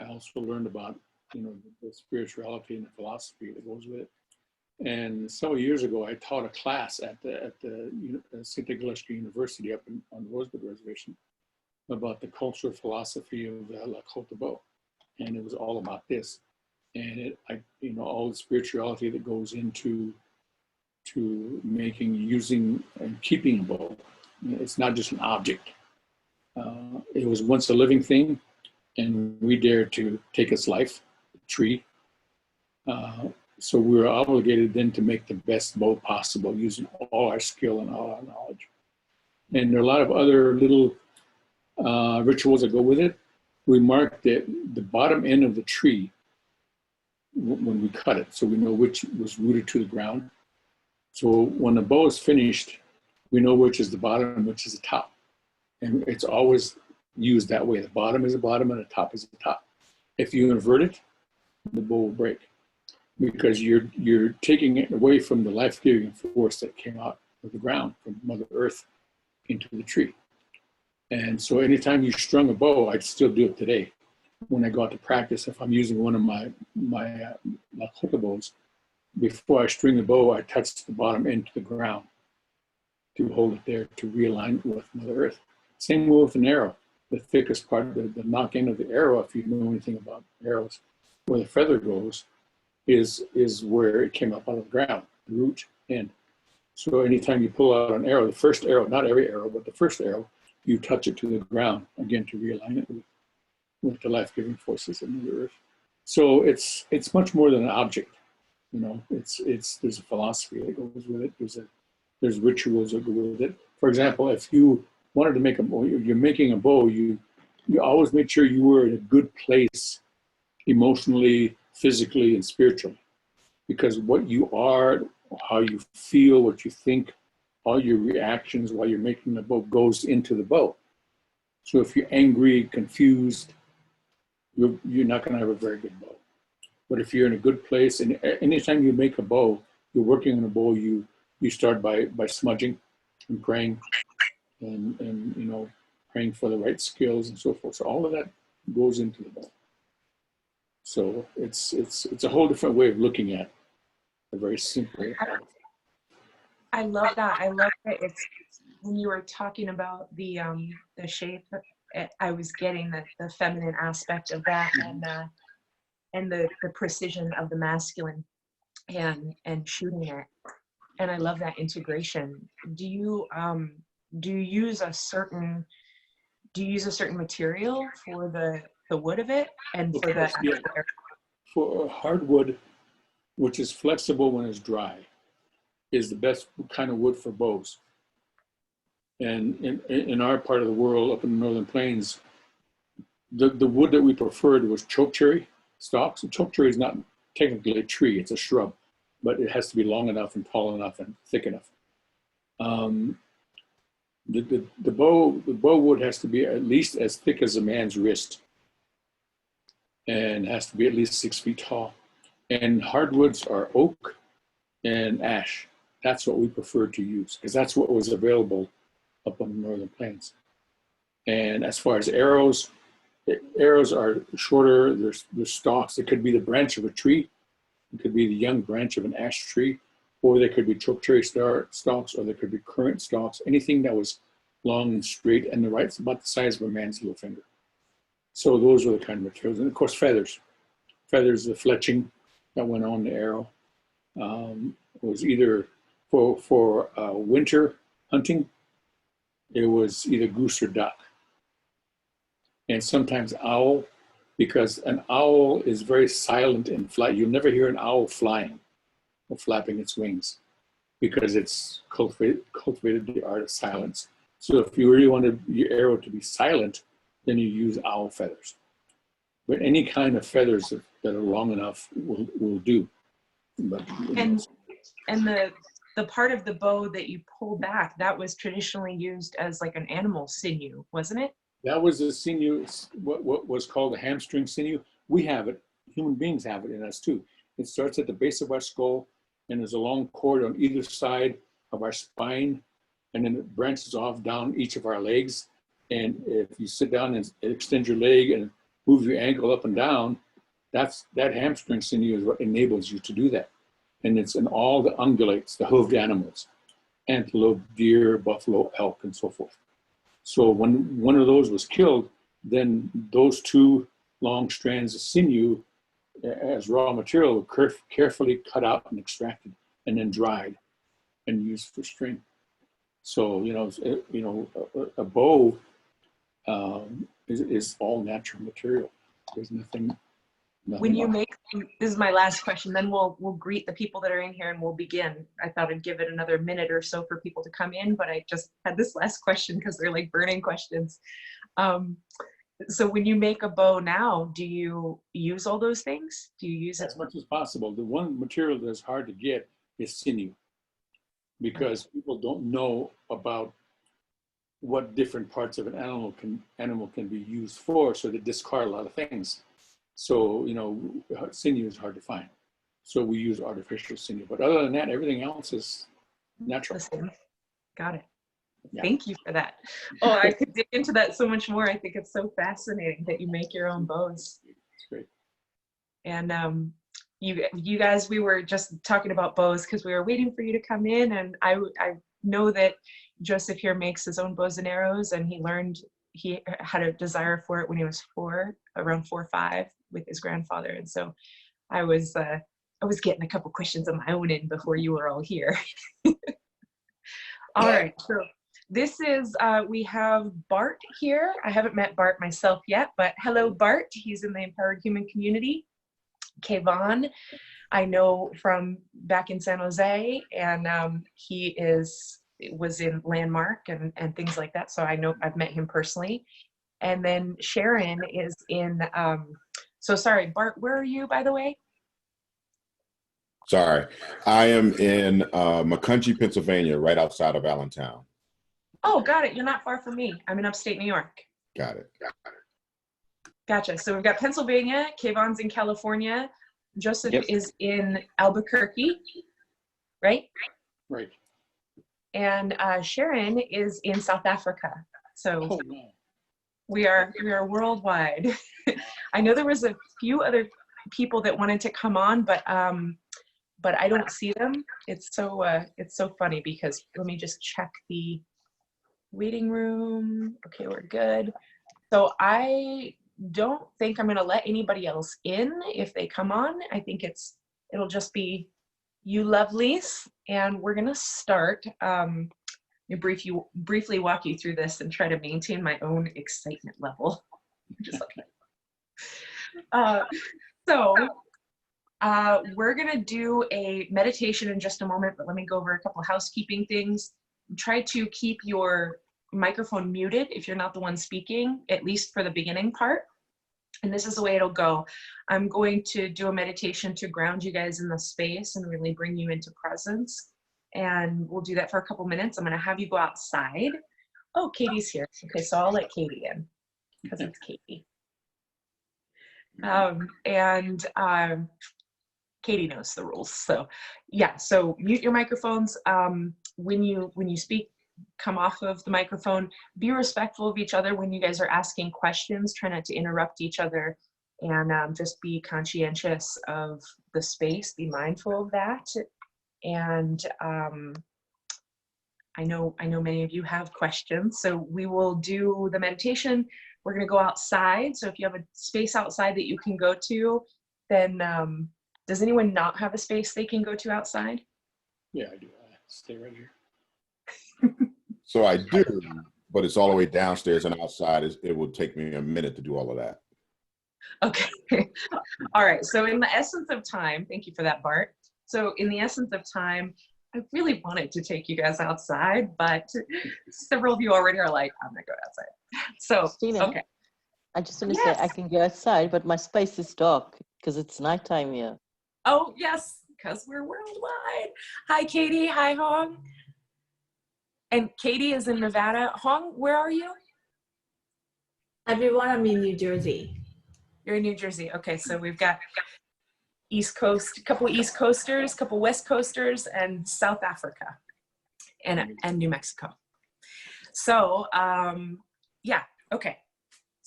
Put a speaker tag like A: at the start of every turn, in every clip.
A: I also learned about, the spirituality and the philosophy that goes with it. And several years ago, I taught a class at the St. Nicholas University up on the Rosebud Reservation about the cultural philosophy of the Lakota Way, and it was all about this, and all the spirituality that goes into making, using, and keeping a bow. It's not just an object. It was once a living thing, and we dared to take its life, a tree. So we were obligated then to make the best bow possible using all our skill and all our knowledge. And there are a lot of other little rituals that go with it. We mark the bottom end of the tree when we cut it, so we know which was rooted to the ground. So when the bow is finished, we know which is the bottom and which is the top. And it's always used that way. The bottom is the bottom and the top is the top. If you invert it, the bow will break, because you're taking it away from the life-giving force that came out of the ground, from Mother Earth into the tree. And so anytime you strung a bow, I'd still do it today. When I go out to practice, if I'm using one of my Lakota bows, before I string the bow, I touch the bottom end to the ground to hold it there, to realign it with Mother Earth. Same with an arrow. The thickest part, the knock end of the arrow, if you know anything about arrows, where the feather goes, is where it came up out of the ground, the root end. So anytime you pull out an arrow, the first arrow, not every arrow, but the first arrow, you touch it to the ground, again, to realign it with the life-giving forces of Mother Earth. So it's much more than an object. There's a philosophy that goes with it. There's rituals that go with it. For example, if you wanted to make a bow, you're making a bow, you always make sure you were in a good place emotionally, physically, and spiritually. Because what you are, how you feel, what you think, all your reactions while you're making the bow goes into the bow. So if you're angry, confused, you're not going to have a very good bow. But if you're in a good place, and anytime you make a bow, you're working on a bow, you start by smudging and praying, and praying for the right skills and so forth. So all of that goes into the bow. So it's a whole different way of looking at a very simple.
B: I love that. I love that. It's when you were talking about the shape, I was getting the feminine aspect of that, and the precision of the masculine, and shooting it. And I love that integration. Do you use a certain material for the wood of it, and for the
A: for hardwood, which is flexible when it's dry, is the best kind of wood for bows. And in our part of the world, up in the Northern Plains, the wood that we preferred was chokecherry stalks. And chokecherry is not technically a tree, it's a shrub, but it has to be long enough and tall enough and thick enough. The bow wood has to be at least as thick as a man's wrist, and has to be at least 6 feet tall. And hardwoods are oak and ash. That's what we prefer to use, because that's what was available up on the Northern Plains. And as far as arrows are shorter. There's stalks. It could be the branch of a tree. It could be the young branch of an ash tree, or there could be chokecherry stalks, or there could be currant stalks, anything that was long and straight and about the size of a man's little finger. So those were the kind of materials. And of course, feathers. Feathers, the fletching that went on the arrow was either for winter hunting, it was either goose or duck. And sometimes owl, because an owl is very silent in flight. You'll never hear an owl flying or flapping its wings, because it's cultivated the art of silence. So if you really wanted your arrow to be silent, then you use owl feathers. But any kind of feathers that are long enough will do. But,
B: and the part of the bow that you pull back, that was traditionally used as like an animal sinew, wasn't it?
A: That was the sinew, what was called the hamstring sinew. We have it, human beings have it in us too. It starts at the base of our skull, and there's a long cord on either side of our spine, and then it branches off down each of our legs. And if you sit down and extend your leg and move your ankle up and down, that hamstring sinew is what enables you to do that. And it's in all the ungulates, the hoofed animals, antelope, deer, buffalo, elk, and so forth. So when one of those was killed, then those two long strands of sinew as raw material were carefully cut out and extracted and then dried and used for string. So, a bow is all natural material. There's nothing
B: When you make, this is my last question, then we'll greet the people that are in here and we'll begin. I thought I'd give it another minute or so for people to come in, but I just had this last question because they're like burning questions. So when you make a bow now, do you use all those things? Do you use it?
A: As much as possible. The one material that's hard to get is sinew, because people don't know about what different parts of an animal can be used for, so they discard a lot of things. So, sinew is hard to find. So we use artificial sinew. But other than that, everything else is natural.
B: Got it.
A: Yeah.
B: Thank you for that. Oh, I could dig into that so much more. I think it's so fascinating that you make your own bows.
A: It's great.
B: And you guys, we were just talking about bows because we were waiting for you to come in. And I know that Joseph here makes his own bows and arrows, and he had a desire for it when he was around 4 or 5 with his grandfather. And so I was getting a couple questions of my own in before you were all here. All right, so this is, we have Bart here. I haven't met Bart myself yet, but hello, Bart. He's in the Empowered Human Community. Kayvon, I know from back in San Jose, and he was in Landmark and things like that. So I know I've met him personally. And then Sharon is in, so sorry, Bart, where are you, by the way?
C: Sorry, I am in McCountry, Pennsylvania, right outside of Allentown.
B: Oh, got it. You're not far from me. I'm in upstate New York.
C: Got it.
B: Gotcha. So we've got Pennsylvania, Kayvon's in California, Joseph is in Albuquerque, right?
A: Right.
B: And Sharon is in South Africa. So we are worldwide. I know there was a few other people that wanted to come on, but I don't see them. It's so funny because let me just check the waiting room. Okay, we're good. So I don't think I'm gonna let anybody else in if they come on. I think it'll just be you lovelies, and we're gonna start. Let me briefly walk you through this and try to maintain my own excitement level. Just we're gonna do a meditation in just a moment, but let me go over a couple of housekeeping things. Try to keep your microphone muted if you're not the one speaking, at least for the beginning part. And this is the way it'll go. I'm going to do a meditation to ground you guys in the space and really bring you into presence. And we'll do that for a couple minutes. I'm gonna have you go outside. Oh, Katie's here. Okay, so I'll let Katie in because it's Katie. Katie knows the rules. So yeah, so mute your microphones. When you speak, come off of the microphone. Be respectful of each other when you guys are asking questions. Try not to interrupt each other, and just be conscientious of the space. Be mindful of that. And I know many of you have questions, so we will do the meditation. We're going to go outside. So if you have a space outside that you can go to, then does anyone not have a space they can go to outside?
A: Yeah, I do. Stay right here.
C: So I do, but it's all the way downstairs and outside. It will take me a minute to do all of that.
B: Okay. All right. So in the essence of time, thank you for that, Bart. So in the essence of time, I really wanted to take you guys outside, but several of you already are like, I'm gonna go outside. So,
D: Christina,
B: okay.
D: I just want to say I can go outside, but my space is dark because it's nighttime here.
B: Oh, yes, because we're worldwide. Hi, Katie. Hi, Hong. And Katie is in Nevada. Hong, where are you?
E: Everyone, I'm in New Jersey.
B: You're in New Jersey. Okay, so we've got East Coast, a couple East Coasters, a couple West Coasters, and South Africa, and New Mexico. So, yeah, okay.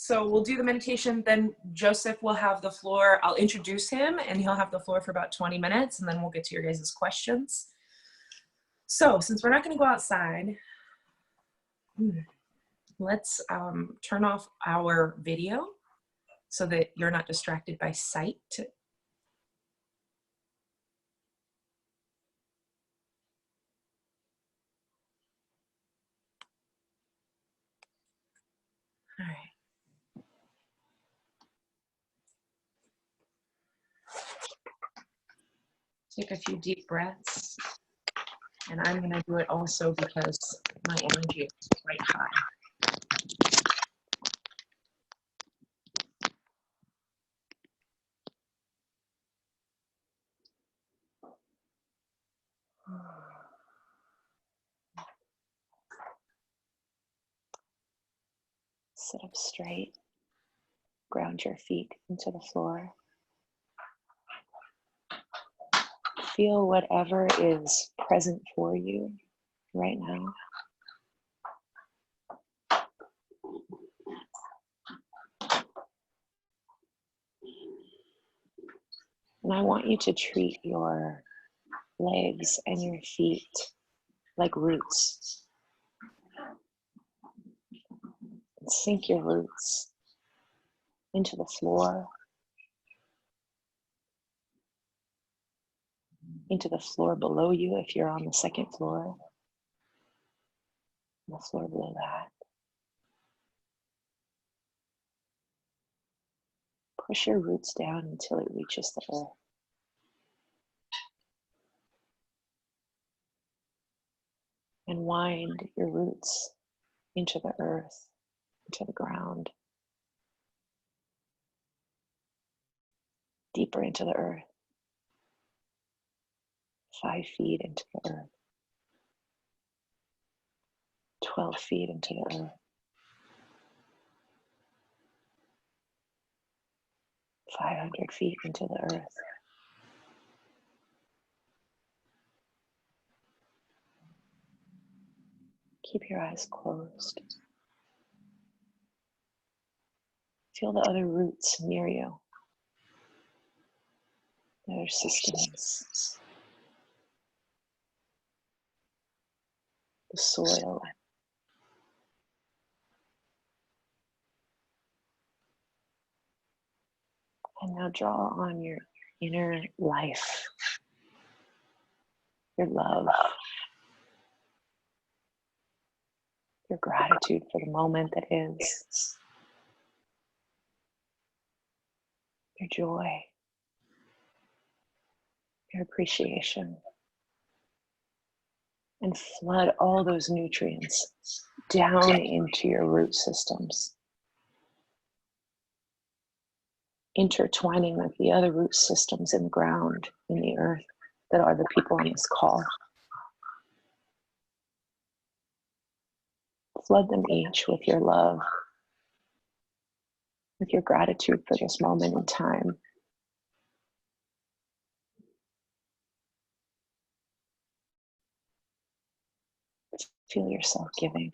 B: So we'll do the meditation, then Joseph will have the floor. I'll introduce him and he'll have the floor for about 20 minutes and then we'll get to your guys' questions. So since we're not gonna go outside, let's turn off our video so that you're not distracted by sight. All right. Take a few deep breaths. And I'm gonna do it also because my energy is quite high. Sit up straight, ground your feet into the floor. Feel whatever is present for you right now. And I want you to treat your legs and your feet like roots. Sink your roots into the floor, into the floor below you if you're on the second floor, the floor below that. Push your roots down until it reaches the earth. And wind your roots into the earth, into the ground, deeper into the earth, 5 feet into the earth, 12 feet into the earth, 500 feet into the earth. Keep your eyes closed. Feel the other roots near you, the other systems, the soil. And now draw on your inner life, your love, your gratitude for the moment that is, your joy, your appreciation, and flood all those nutrients down into your root systems, intertwining with the other root systems in the ground, in the earth, that are the people on this call. Flood them each with your love, with your gratitude for this moment in time. Feel yourself giving.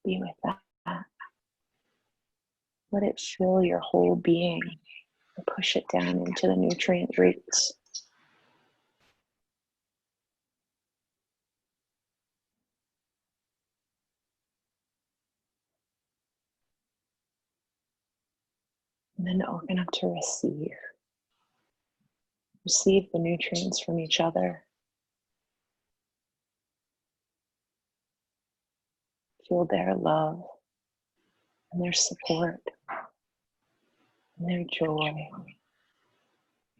B: Be with that. Let it fill your whole being and push it down into the nutrient roots. And then open up to receive. Receive the nutrients from each other. Feel their love and their support and their joy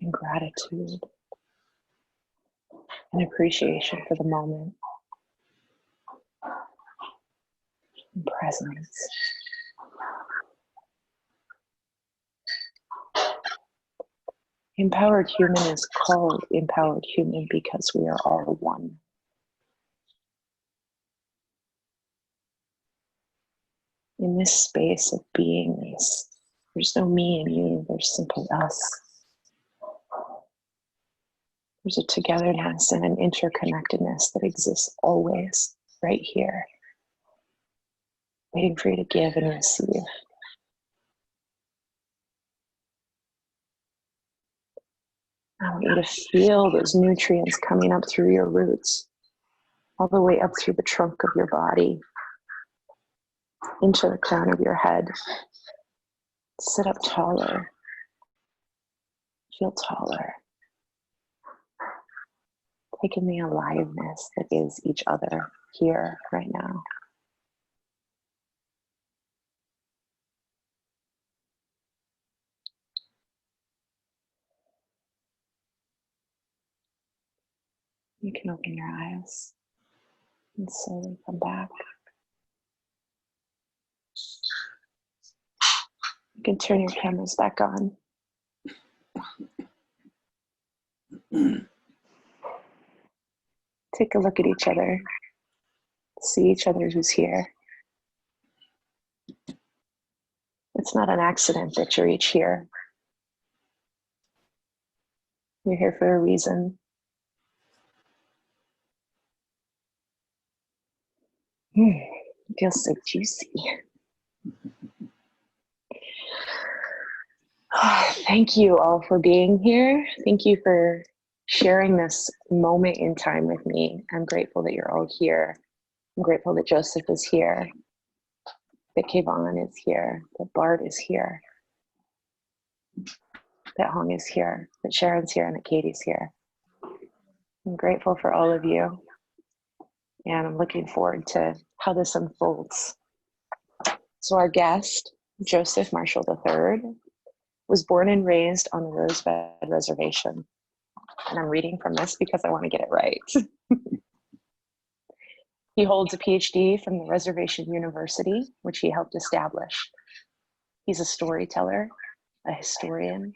B: and gratitude and appreciation for the moment and presence. Empowered human is called empowered human because we are all one. In this space of beingness, there's no me and you, there's simply us. There's a togetherness and an interconnectedness that exists always right here waiting for you to give and receive. I want you to feel those nutrients coming up through your roots, all the way up through the trunk of your body, into the crown of your head. Sit up taller. Feel taller. Take in the aliveness that is each other here right now. You can open your eyes and slowly come back. You can turn your cameras back on. Take a look at each other. See each other who's here. It's not an accident that you're each here. You're here for a reason. It feels so juicy. Oh, thank you all for being here. Thank you for sharing this moment in time with me. I'm grateful that you're all here. I'm grateful that Joseph is here, that Kayvon is here, that Bart is here, that Hong is here, that Sharon's here, and that Katie's here. I'm grateful for all of you, and I'm looking forward to how this unfolds. So our guest, Joseph Marshall III, was born and raised on the Rosebud Reservation. And I'm reading from this because I want to get it right. He holds a PhD from the Reservation University, which he helped establish. He's a storyteller, a historian,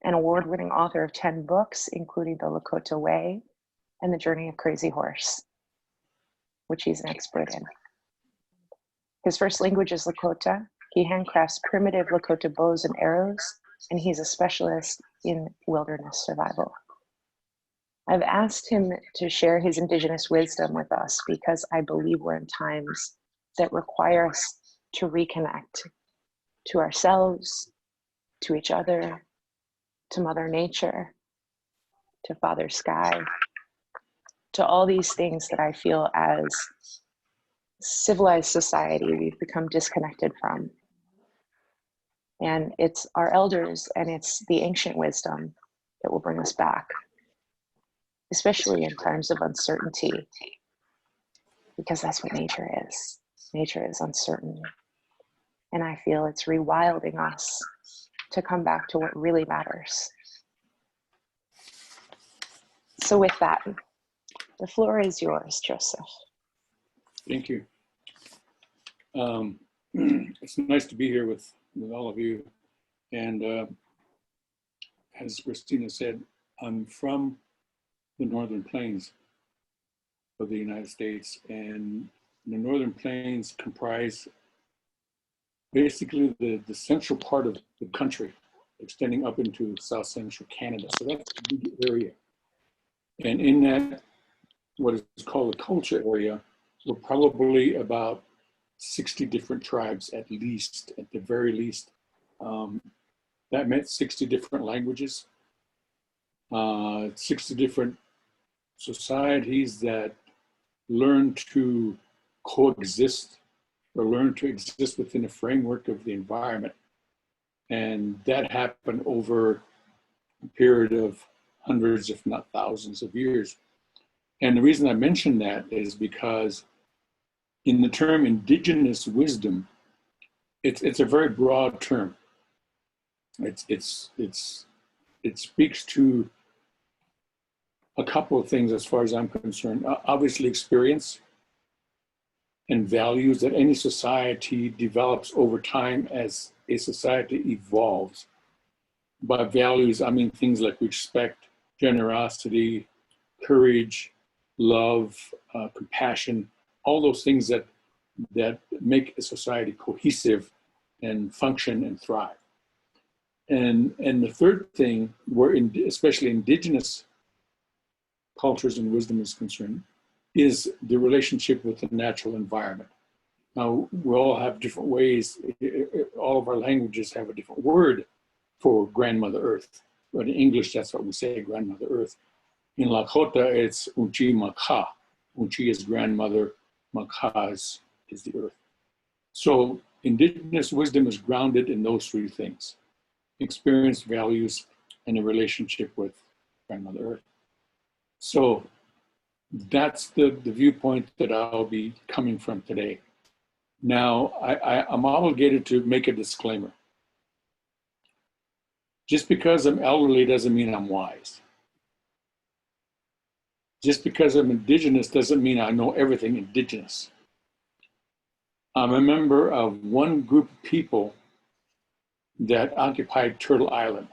B: an award-winning author of 10 books, including The Lakota Way and The Journey of Crazy Horse, which he's an expert in. His first language is Lakota. He handcrafts primitive Lakota bows and arrows, and he's a specialist in wilderness survival. I've asked him to share his Indigenous wisdom with us because I believe we're in times that require us to reconnect to ourselves, to each other, to Mother Nature, to Father Sky, to all these things that I feel as civilized society we've become disconnected from. And it's our elders and it's the ancient wisdom that will bring us back, especially in times of uncertainty, because that's what nature is. Nature is uncertain. And I feel it's rewilding us to come back to what really matters. So with that, the floor is yours, Joseph.
A: Thank you. It's nice to be here with all of you. And as Christina said, I'm from the Northern Plains of the United States, and the Northern Plains comprise basically the central part of the country, extending up into South Central Canada. So that's a big area. And in that, what is called the culture area, we're probably about 60 different tribes at the very least. That meant 60 different languages, 60 different societies that learn to coexist or learn to exist within the framework of the environment. And that happened over a period of hundreds, if not thousands of years. And the reason I mention that is because in the term indigenous wisdom, it's a very broad term. It speaks to a couple of things as far as I'm concerned. Obviously experience and values that any society develops over time as a society evolves. By values, I mean things like respect, generosity, courage, love, compassion, all those things that make a society cohesive and function and thrive. And the third thing, where especially indigenous cultures and wisdom is concerned, is the relationship with the natural environment. Now, we all have different ways. All of our languages have a different word for grandmother earth. But in English, that's what we say, grandmother earth. In Lakota, it's Unchi Makha. Unchi is grandmother, Makha is the earth. So indigenous wisdom is grounded in those three things: experience, values, and a relationship with grandmother earth. So that's the viewpoint that I'll be coming from today. Now, I'm obligated to make a disclaimer. Just because I'm elderly doesn't mean I'm wise. Just because I'm indigenous doesn't mean I know everything indigenous. I'm a member of one group of people that occupied Turtle Island.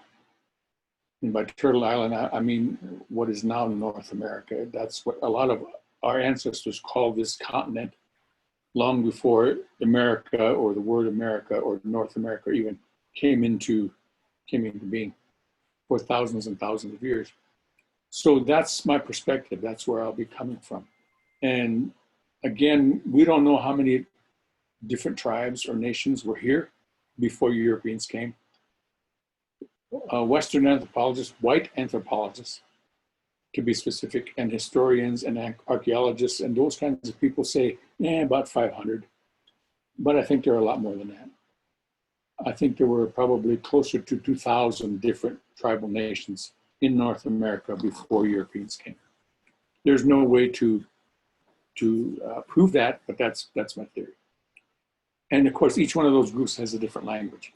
A: And by Turtle Island, I mean what is now North America. That's what a lot of our ancestors called this continent long before America, or the word America, or North America even came into being, for thousands and thousands of years. So that's my perspective. That's where I'll be coming from. And again, we don't know how many different tribes or nations were here before Europeans came. Western anthropologists, white anthropologists, to be specific, and historians and archaeologists and those kinds of people say, about 500. But I think there are a lot more than that. I think there were probably closer to 2,000 different tribal nations in North America before Europeans came. There's no way to prove that, but that's my theory. And of course, each one of those groups has a different language.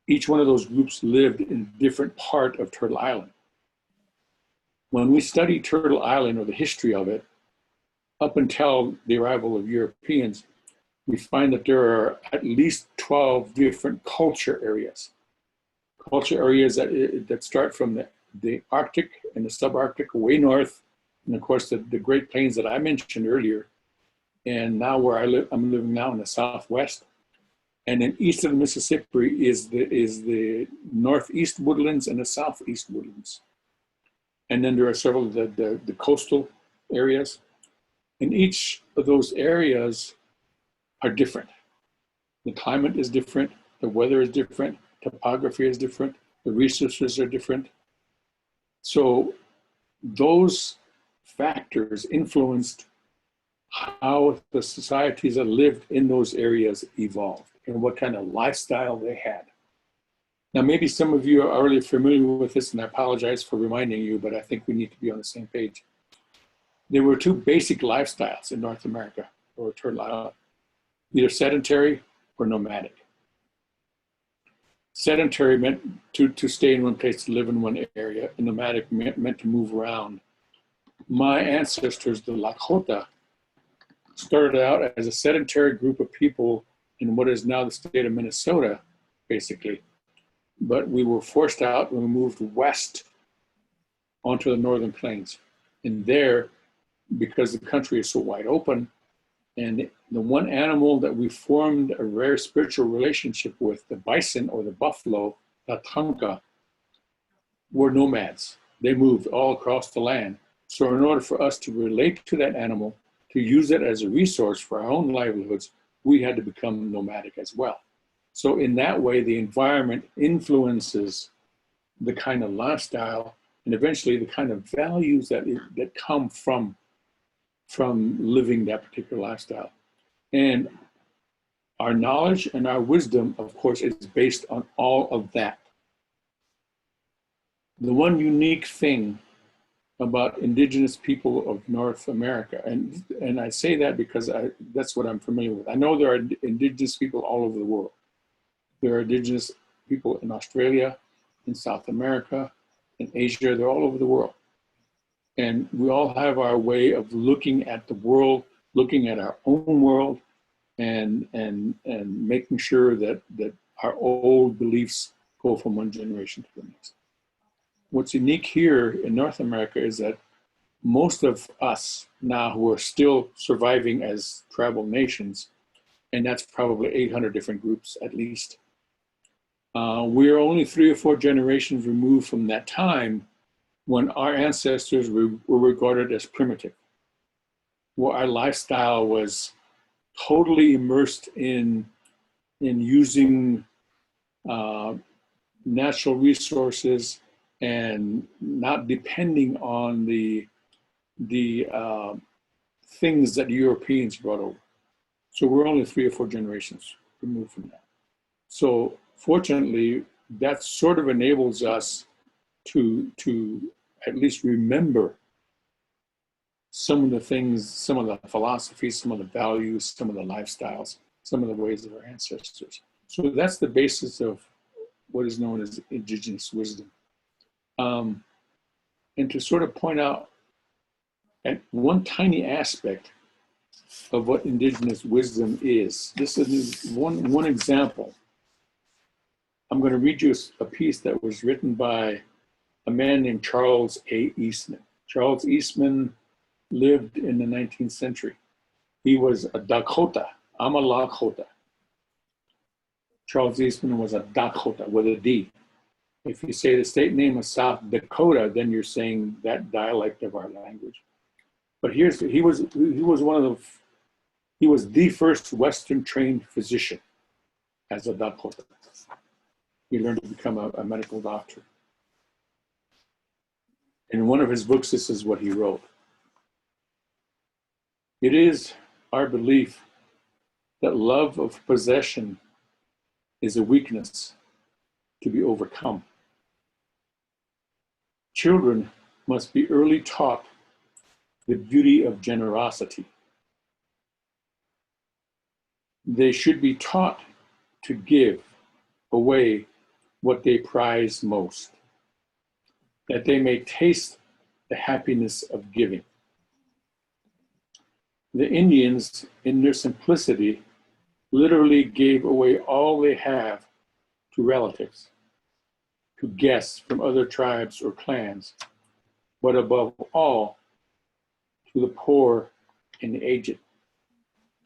A: Each one of those groups lived in a different part of Turtle Island. When we study Turtle Island, or the history of it, up until the arrival of Europeans, we find that there are at least 12 different culture areas. Culture areas that start from the Arctic and the subarctic way north, and of course the Great Plains that I mentioned earlier. And now where I'm living now in the Southwest. And then east of the Mississippi is the northeast woodlands and the southeast woodlands. And then there are several of the coastal areas. And each of those areas are different. The climate is different, the weather is different, topography is different, the resources are different. So those factors influenced how the societies that lived in those areas evolved and what kind of lifestyle they had. Now, maybe some of you are already familiar with this, and I apologize for reminding you, but I think we need to be on the same page. There were two basic lifestyles in North America, or Turtle Island, either sedentary or nomadic. Sedentary meant to stay in one place, to live in one area, and nomadic meant to move around. My ancestors, the Lakota, started out as a sedentary group of people in what is now the state of Minnesota, basically. But we were forced out when we moved west onto the northern plains. And there, because the country is so wide open, and the one animal that we formed a rare spiritual relationship with, the bison or the buffalo, the tanka, were nomads. They moved all across the land. So in order for us to relate to that animal, to use it as a resource for our own livelihoods, we had to become nomadic as well. So in that way, the environment influences the kind of lifestyle and eventually the kind of values that come from living that particular lifestyle. And our knowledge and our wisdom, of course, is based on all of that. The one unique thing about indigenous people of North America, and I say that because that's what I'm familiar with. I know there are indigenous people all over the world. There are indigenous people in Australia, in South America, in Asia, they're all over the world. And we all have our way of looking at the world, looking at our own world, and making sure that our old beliefs go from one generation to the next. What's unique here in North America is that most of us now who are still surviving as tribal nations, and that's probably 800 different groups at least, we're only 3 or 4 generations removed from that time when our ancestors were regarded as primitive, where our lifestyle was totally immersed in using natural resources and not depending on the things that the Europeans brought over. So we're only 3 or 4 generations removed from that. So fortunately, that sort of enables us to at least remember some of the things, some of the philosophies, some of the values, some of the lifestyles, some of the ways of our ancestors. So that's the basis of what is known as indigenous wisdom. And to sort of point out at one tiny aspect of what indigenous wisdom is, this is one example. I'm going to read you a piece that was written by a man named Charles A. Eastman. Charles Eastman lived in the 19th century. He was a Dakota. I'm a Lakota. Charles Eastman was a Dakota with a D. If you say the state name of South Dakota, then you're saying that dialect of our language. But he was the first Western trained physician as a Dakota. He learned to become a medical doctor. In one of his books, this is what he wrote. It is our belief that love of possession is a weakness to be overcome. Children must be early taught the beauty of generosity. They should be taught to give away what they prize most, that they may taste the happiness of giving. The Indians, in their simplicity, literally gave away all they have to relatives, to guests from other tribes or clans, but above all, to the poor and the aged.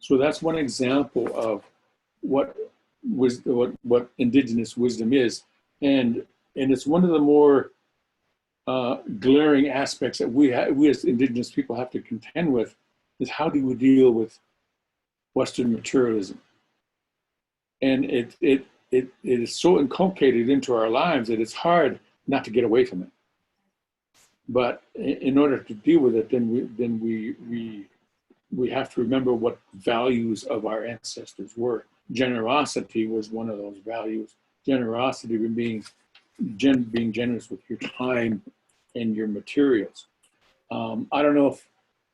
A: So that's one example of what indigenous wisdom is. And it's one of the more glaring aspects that we as indigenous people have to contend with, is how do we deal with Western materialism? And it is so inculcated into our lives that it's hard not to get away from it. But in order to deal with it, then we have to remember what values of our ancestors were. Generosity was one of those values. Generosity being generous with your time and your materials. I don't know if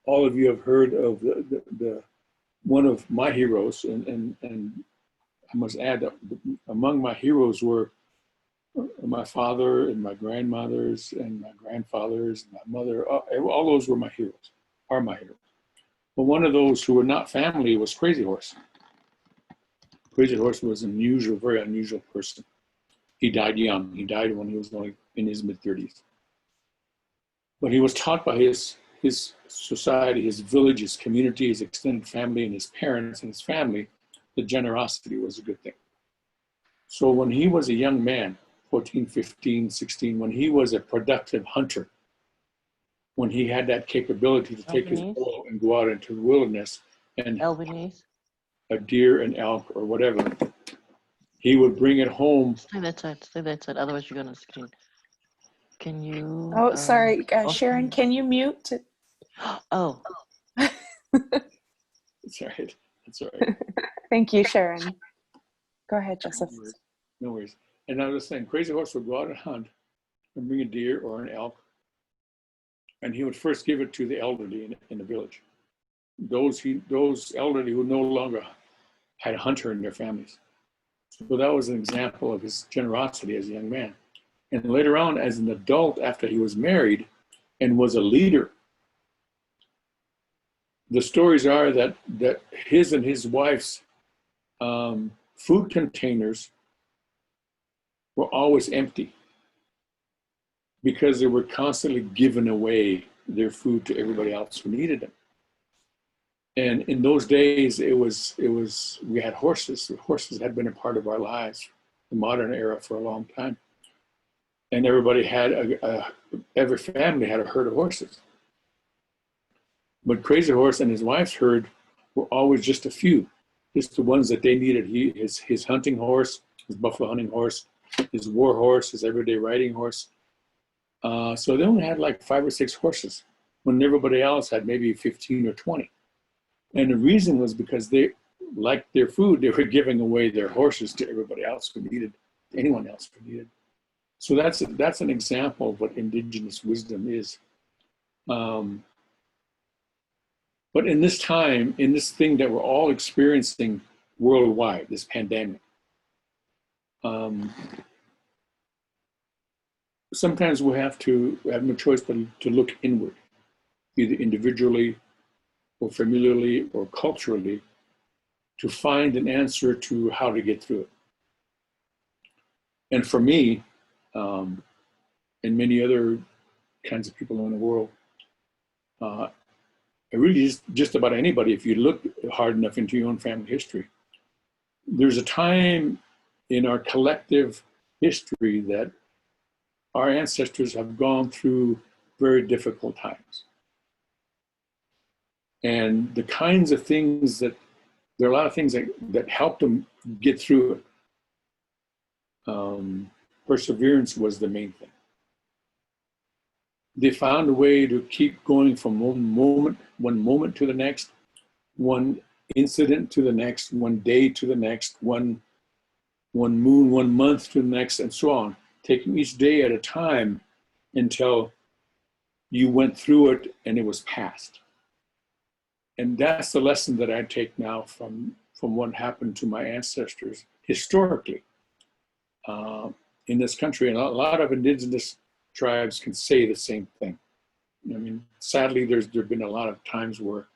A: all of you have heard of the one of my heroes, and I must add that among my heroes were my father and my grandmothers and my grandfathers and my mother. All those were my heroes, are my heroes. But one of those who were not family was Crazy Horse. Crazy Horse was an unusual, very unusual person. He died young. He died when he was only in his mid-30s. But he was taught by his society, his village, his community, his extended family, and his parents and his family, that generosity was a good thing. So when he was a young man, 14, 15, 16, when he was a productive hunter, when he had that capability to take his bow and go out into the wilderness and a deer, an elk, or whatever, he would bring it home.
D: Stay that side, otherwise you're gonna screen. Can you?
B: Oh, sorry, Sharon, can you mute?
D: Oh.
A: That's right. That's right.
B: Thank you, Sharon. Go ahead, Joseph.
A: No worries. And I was saying, Crazy Horse would go out and hunt and bring a deer or an elk, and he would first give it to the elderly in the village. Those elderly who no longer had a hunter in their families. So that was an example of his generosity as a young man. And later on, as an adult, after he was married and was a leader, the stories are that his and his wife's food containers were always empty because they were constantly giving away their food to everybody else who needed them. And in those days, we had horses. The horses had been a part of our lives, the modern era, for a long time. And everybody had every family had a herd of horses. But Crazy Horse and his wife's herd were always just a few, just the ones that they needed. His hunting horse, his buffalo hunting horse, his war horse, his everyday riding horse. So they only had like 5 or 6 horses when everybody else had maybe 15 or 20. And the reason was because they, like their food, they were giving away their horses to everybody else who needed, anyone else who needed. So that's an example of what indigenous wisdom is. But in this time, in this thing that we're all experiencing worldwide, this pandemic, sometimes we have no choice but to look inward, either individually or familiarly or culturally, to find an answer to how to get through it. And for me, and many other kinds of people in the world, really just about anybody, if you look hard enough into your own family history, there's a time in our collective history that our ancestors have gone through very difficult times. And the kinds of things there are a lot of things that helped them get through it. Perseverance was the main thing. They found a way to keep going from one moment to the next, one incident to the next, one day to the next, one moon, 1 month to the next, and so on, taking each day at a time until you went through it and it was past. And that's the lesson that I take now from what happened to my ancestors historically in this country. And a lot of indigenous tribes can say the same thing. I mean, sadly, there's been a lot of times where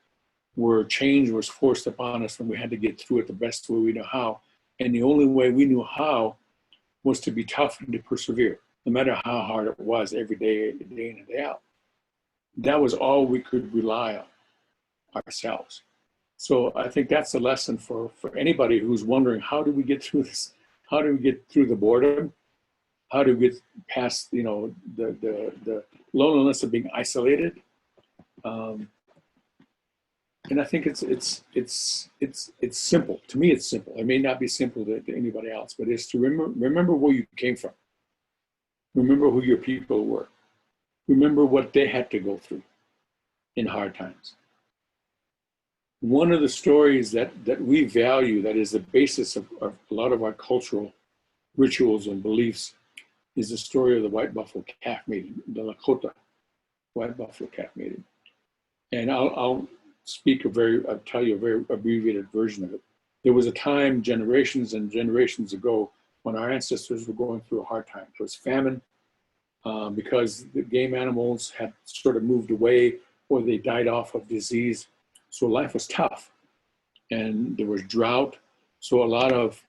A: change was forced upon us and we had to get through it the best way we know how. And the only way we knew how was to be tough and to persevere, no matter how hard it was, every day in and day out. That was all we could rely on ourselves. So I think that's a lesson for anybody who's wondering, how do we get through this? How do we get through the boredom? How do we get past, the loneliness of being isolated? And I think it's simple. To me, it's simple. It may not be simple to anybody else, but it's to remember where you came from. Remember who your people were. Remember what they had to go through in hard times. One of the stories that we value, that is the basis of a lot of our cultural rituals and beliefs, is the story of the white buffalo calf maiden, the Lakota white buffalo calf maiden. And I'll tell you a very abbreviated version of it. There was a time, generations and generations ago, when our ancestors were going through a hard time. It was famine because the game animals had sort of moved away or they died off of disease. So life was tough and there was drought. So a lot of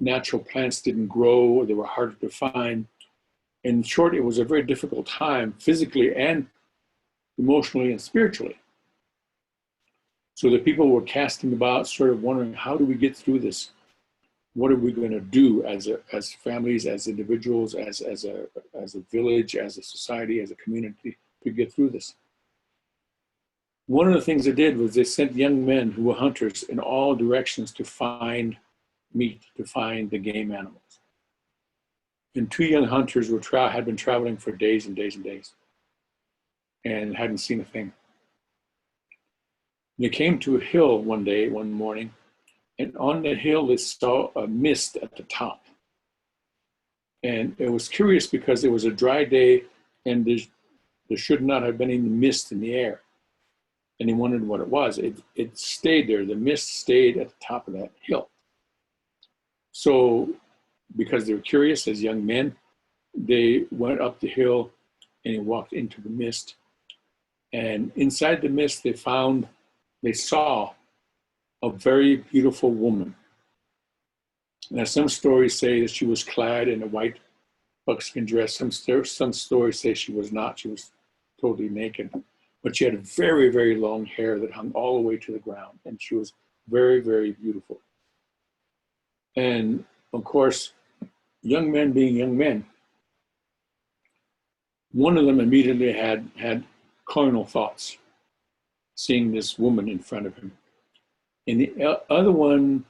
A: natural plants didn't grow, they were harder to find. In short, it was a very difficult time physically and emotionally and spiritually. So the people were casting about, sort of wondering, how do we get through this? What are we going to do as families, as individuals, as a village, as a society, as a community to get through this? One of the things they did was they sent young men who were hunters in all directions to find meat, to find the game animals. And 2 young hunters had been traveling for days and days and days and hadn't seen a thing. They came to a hill one morning, and on the hill they saw a mist at the top. And it was curious because it was a dry day and there should not have been any mist in the air. And he wondered what it was. It stayed there. The mist stayed at the top of that hill. So because they were curious as young men, they went up the hill and they walked into the mist. And inside the mist, they saw a very beautiful woman. Now, some stories say that she was clad in a white buckskin dress. Some stories say she was not. She was totally naked. But she had very, very long hair that hung all the way to the ground. And she was very, very beautiful. And of course, young men being young men, one of them immediately had carnal thoughts, seeing this woman in front of him. And the other one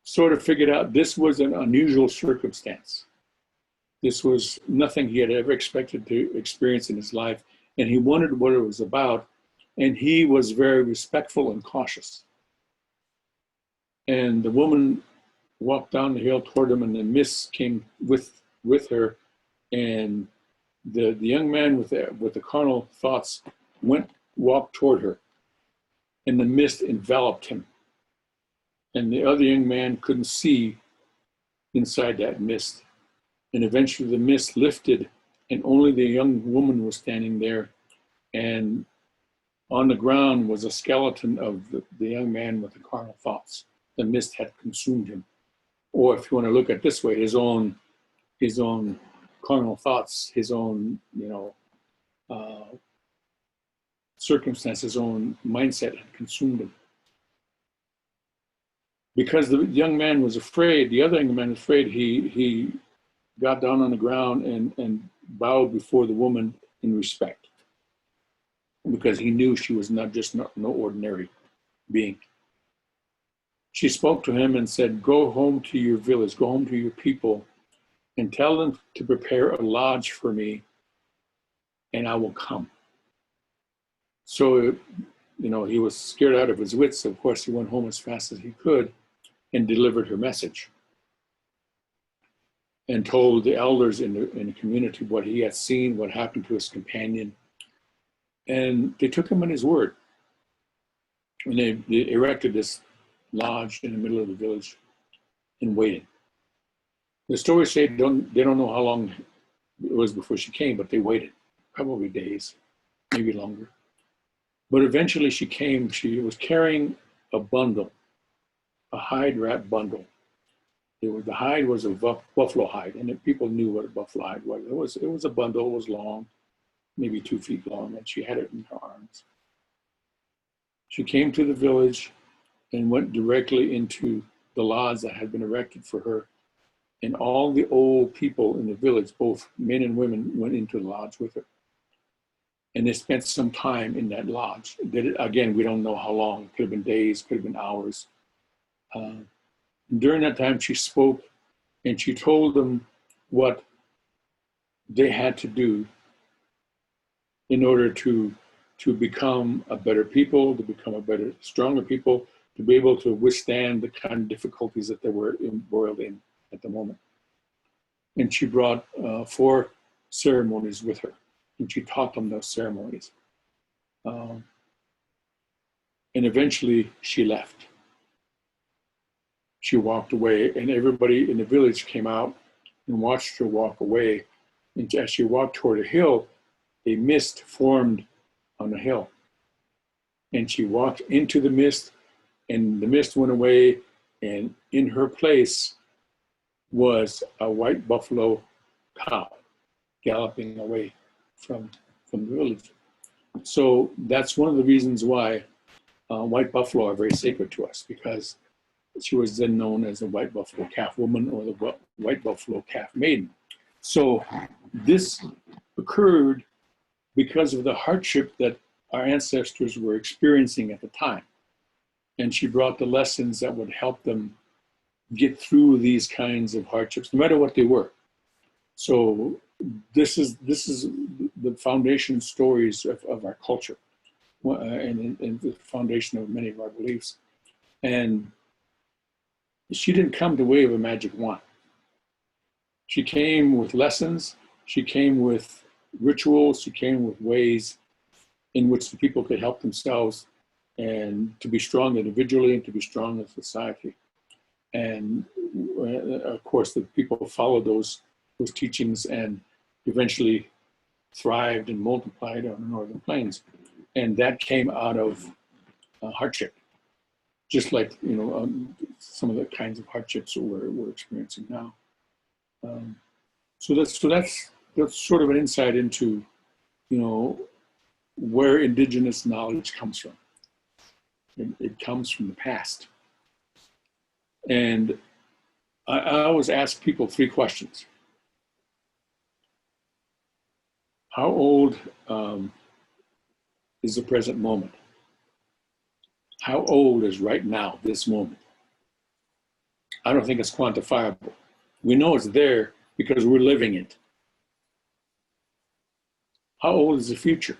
A: sort of figured out this was an unusual circumstance. This was nothing he had ever expected to experience in his life. And he wondered what it was about. And he was very respectful and cautious. And the woman walked down the hill toward him, and the mist came with her. And the young man with the carnal thoughts walked toward her. And the mist enveloped him. And the other young man couldn't see inside that mist. And eventually the mist lifted, and only the young woman was standing there. And on the ground was a skeleton of the young man with the carnal thoughts. The mist had consumed him. Or if you want to look at it this way, his own carnal thoughts, his own, circumstance, his own mindset had consumed him. Because the young man was afraid, the other young man was afraid, he got down on the ground and bowed before the woman in respect. Because he knew she was no ordinary being. She spoke to him and said, "Go home to your village, go home to your people, and tell them to prepare a lodge for me, and I will come." So, he was scared out of his wits. Of course, he went home as fast as he could and delivered her message. And told the elders in the community what he had seen, what happened to his companion. And they took him on his word. And they erected this lodge in the middle of the village and waited. The stories say they don't know how long it was before she came, but they waited, probably days, maybe longer. But eventually she came. She was carrying a bundle, a hide wrap bundle. The hide was a buffalo hide, and people knew what a buffalo hide was. It was a bundle. It was long, maybe 2 feet long, and she had it in her arms. She came to the village and went directly into the lodge that had been erected for her. And all the old people in the village, both men and women, went into the lodge with her. And they spent some time in that lodge. Again, we don't know how long. It could have been days, could have been hours. During that time, she spoke, and she told them what they had to do in order to become a better people, to become a better, stronger people, to be able to withstand the kind of difficulties that they were embroiled in at the moment. And she brought 4 ceremonies with her, and she taught them those ceremonies. And eventually she left. She walked away, and everybody in the village came out and watched her walk away. And as she walked toward a hill, a mist formed on the hill. And she walked into the mist, and the mist went away, and in her place was a white buffalo cow galloping away from the village. So that's one of the reasons why white buffalo are very sacred to us, because she was then known as the white buffalo calf woman or the white buffalo calf maiden. So this occurred because of the hardship that our ancestors were experiencing at the time. And she brought the lessons that would help them get through these kinds of hardships, no matter what they were. So this is the foundation stories of our culture and the foundation of many of our beliefs. And she didn't come to wave a magic wand. She came with lessons. She came with rituals. She came with ways in which the people could help themselves and to be strong individually and to be strong in society. And of course, the people followed those teachings and eventually thrived and multiplied on the Northern Plains. And that came out of hardship, just like some of the kinds of hardships that we're experiencing now. So that's sort of an insight into where indigenous knowledge comes from. It comes from the past. And I always ask people 3 questions. How old is the present moment? how old is right now, this moment? I don't think it's quantifiable. We know it's there because we're living it. How old is the future?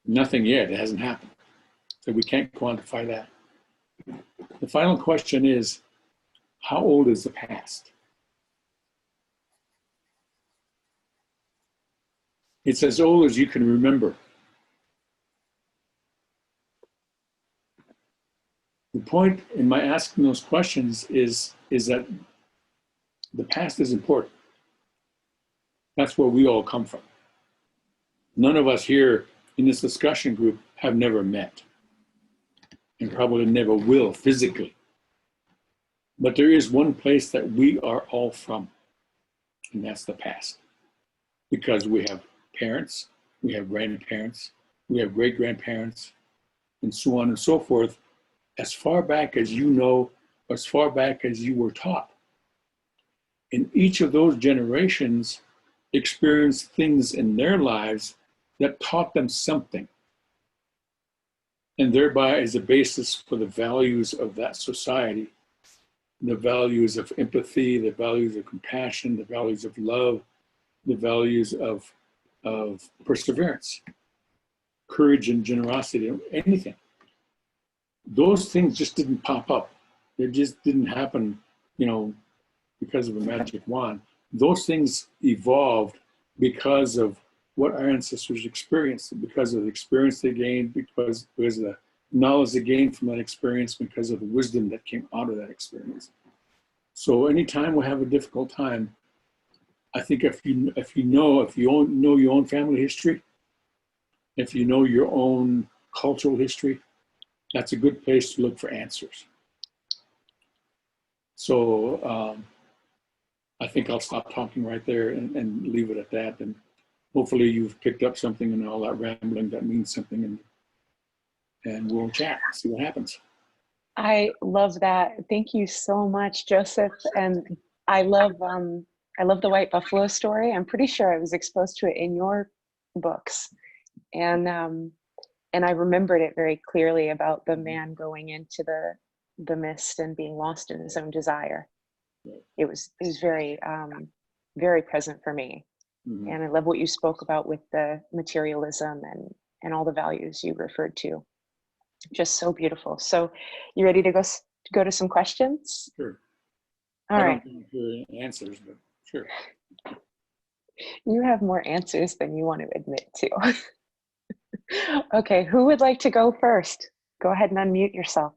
A: Nothing yet. It hasn't happened. So we can't quantify that. The final question is, how old is the past? It's as old as you can remember. The point in my asking those questions is that the past is important. That's where we all come from. None of us here in this discussion group have never met and probably never will physically. But there is one place that we are all from, and that's the past. Because we have parents, we have grandparents, we have great-grandparents, and so on and so forth, as far back as you know, as far back as you were taught. And each of those generations experienced things in their lives that taught them something. And thereby is the basis for the values of that society, the values of empathy, the values of compassion, the values of love, the values of perseverance, courage and generosity, anything. Those things just didn't pop up. They just didn't happen, you know, because of a magic wand. Those things evolved because of what our ancestors experienced, because of the experience they gained, because of the knowledge they gained from that experience, because of the wisdom that came out of that experience. So anytime we have a difficult time, I think if you know your own family history, if you know your own cultural history, that's a good place to look for answers. So I think I'll stop talking right there and leave it at that. And hopefully you've picked up something in all that rambling that means something, and we'll chat, see what happens.
B: I love that. Thank you so much, Joseph. And I love the White Buffalo story. I'm pretty sure I was exposed to it in your books. And I remembered it very clearly about the man going into the mist and being lost in his own desire. It was very, very present for me. Mm-hmm. And I love what you spoke about with the materialism and all the values you referred to. Just so beautiful. So you ready to go to some questions?
A: Sure.
B: All right.
A: I don't know answers, but sure.
B: You have more answers than you want to admit to. Okay, who would like to go first? Go ahead and unmute yourself.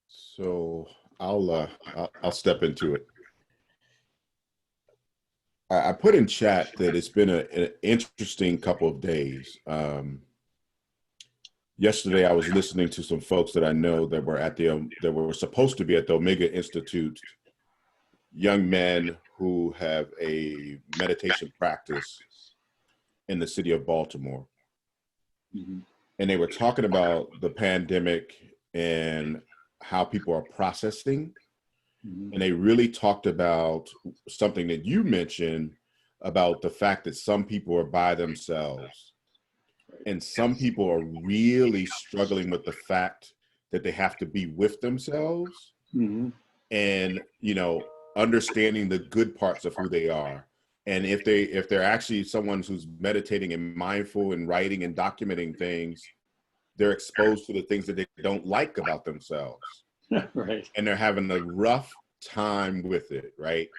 C: So I'll step into it. I put in chat that it's been an interesting couple of days. Yesterday, I was listening to some folks that I know that were that were supposed to be at the Omega Institute, young men who have a meditation practice in the city of Baltimore. Mm-hmm. And they were talking about the pandemic and how people are processing. Mm-hmm. And they really talked about something that you mentioned about the fact that some people are by themselves. And some people are really struggling with the fact that they have to be with themselves. Mm-hmm. And, you know, understanding the good parts of who they are. And if they're actually someone who's meditating and mindful and writing and documenting things, they're exposed to the things that they don't like about themselves. Right. And they're having a rough time with it, right?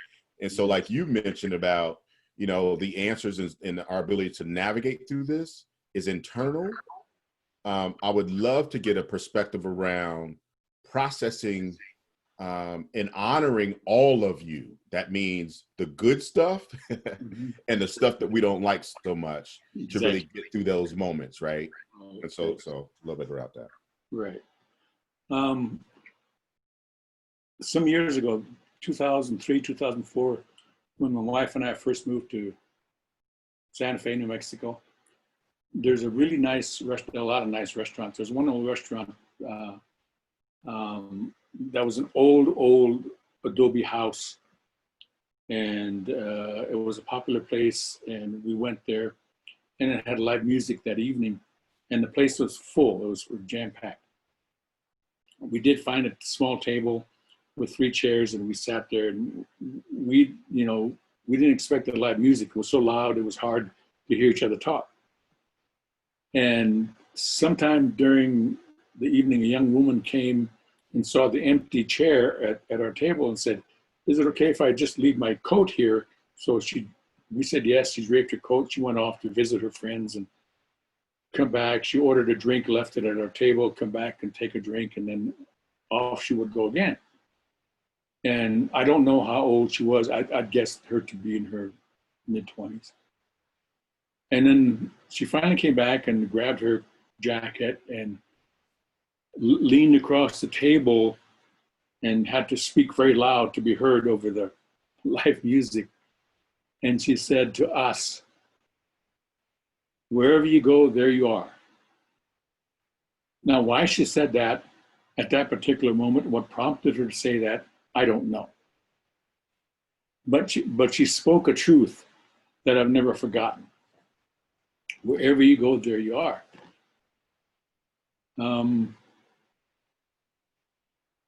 C: And so like you mentioned about, you know, the answers and our ability to navigate through this is internal. I would love to get a perspective around processing and honoring all of you. That means the good stuff mm-hmm. and the stuff that we don't like so much. Exactly. To really get through those moments, right? And so a little bit about that.
A: Right. Some years ago, 2003, 2004, when my wife and I first moved to Santa Fe, New Mexico, there's a really nice restaurant, a lot of nice restaurants. There's one old restaurant that was an old adobe house. and it was a popular place, and we went there, and it had live music that evening, and the place was full. It was jam-packed. We did find a small table with 3 chairs, and we sat there, and we didn't expect the live music. It was so loud, it was hard to hear each other talk. And sometime during the evening, a young woman came and saw the empty chair at our table and said, "Is it okay if I just leave my coat here?" So we said yes. She draped her coat. She went off to visit her friends and come back. She ordered a drink, left it at our table, come back and take a drink, and then off she would go again. And I don't know how old she was. I'd guessed her to be in her mid-20s. And then she finally came back and grabbed her jacket and leaned across the table and had to speak very loud to be heard over the live music. And she said to us, "Wherever you go, there you are." Now, why she said that at that particular moment, what prompted her to say that, I don't know. But she spoke a truth that I've never forgotten. Wherever you go, there you are.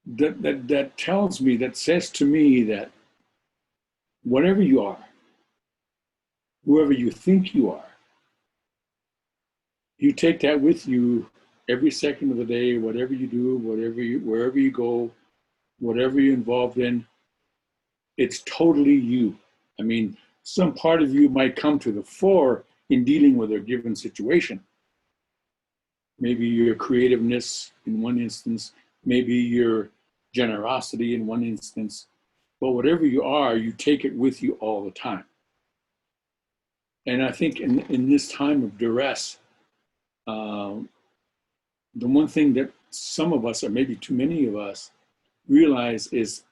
A: That tells me, that says to me that whatever you are, whoever you think you are, you take that with you every second of the day, whatever you do, wherever you go, whatever you're involved in, it's totally you. I mean, some part of you might come to the fore in dealing with a given situation. Maybe your creativeness in one instance, maybe your generosity in one instance, but whatever you are, you take it with you all the time. And I think in this time of duress, the one thing that some of us, or maybe too many of us, realize is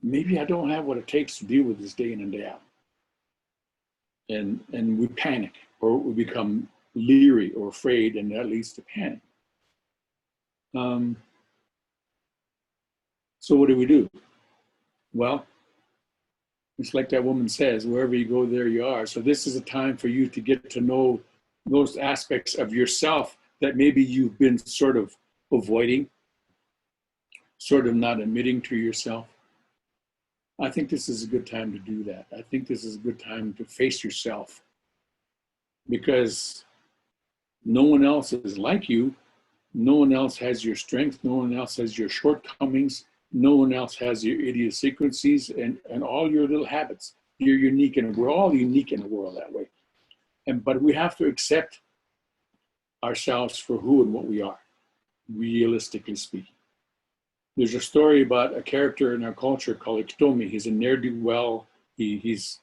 A: maybe I don't have what it takes to deal with this day in and day out. And we panic, or we become leery or afraid, and that leads to panic. So what do? Well, it's like that woman says, wherever you go, there you are. So this is a time for you to get to know those aspects of yourself that maybe you've been sort of avoiding, sort of not admitting to yourself. I think this is a good time to do that. I think this is a good time to face yourself, because no one else is like you. No one else has your strength. No one else has your shortcomings. No one else has your idiosyncrasies and all your little habits. You're unique, and we're all unique in the world that way. But we have to accept ourselves for who and what we are, realistically speaking. There's a story about a character in our culture called Iktomi. He's a ne'er-do-well. He's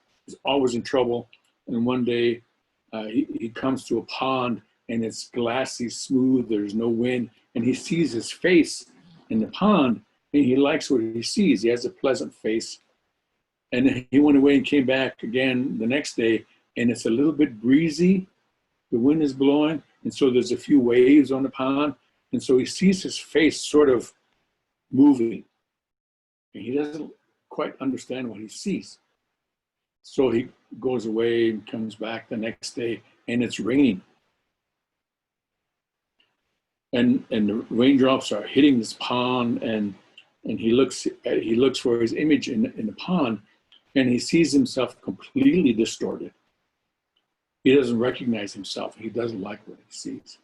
A: always in trouble. And one day he comes to a pond, and it's glassy smooth. There's no wind. And he sees his face in the pond, and he likes what he sees. He has a pleasant face. And then he went away and came back again the next day, and it's a little bit breezy. The wind is blowing, and so there's a few waves on the pond. And so he sees his face sort of moving, and he doesn't quite understand what he sees. So he goes away and comes back the next day, and it's raining. And the raindrops are hitting this pond, and he looks for his image in the pond, and he sees himself completely distorted. He doesn't recognize himself. He doesn't like what he sees.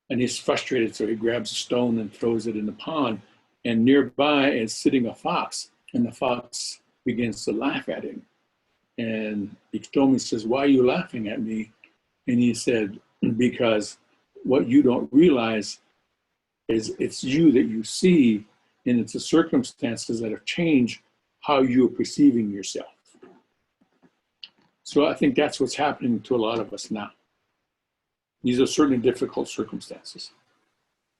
A: And he's frustrated, so he grabs a stone and throws it in the pond. And nearby is sitting a fox, and the fox begins to laugh at him. And Iktomi says, "Why are you laughing at me?" And he said, "Because what you don't realize is it's you that you see, and it's the circumstances that have changed how you're perceiving yourself." So I think that's what's happening to a lot of us now. These are certainly difficult circumstances.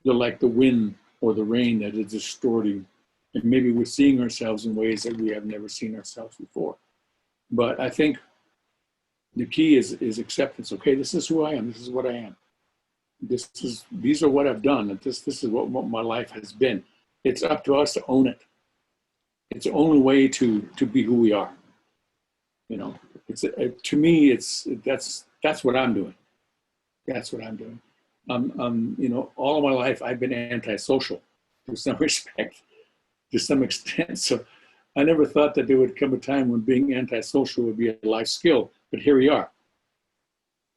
A: They're like the wind or the rain that is distorting, and maybe we're seeing ourselves in ways that we have never seen ourselves before. But I think the key is acceptance. Okay, this is who I am. This is what I am. These are what I've done. This is what my life has been. It's up to us to own it. It's the only way to be who we are. You know, it's to me, that's what I'm doing. That's what I'm doing. You know, all of my life I've been antisocial to some respect, to some extent. So I never thought that there would come a time when being antisocial would be a life skill, but here we are.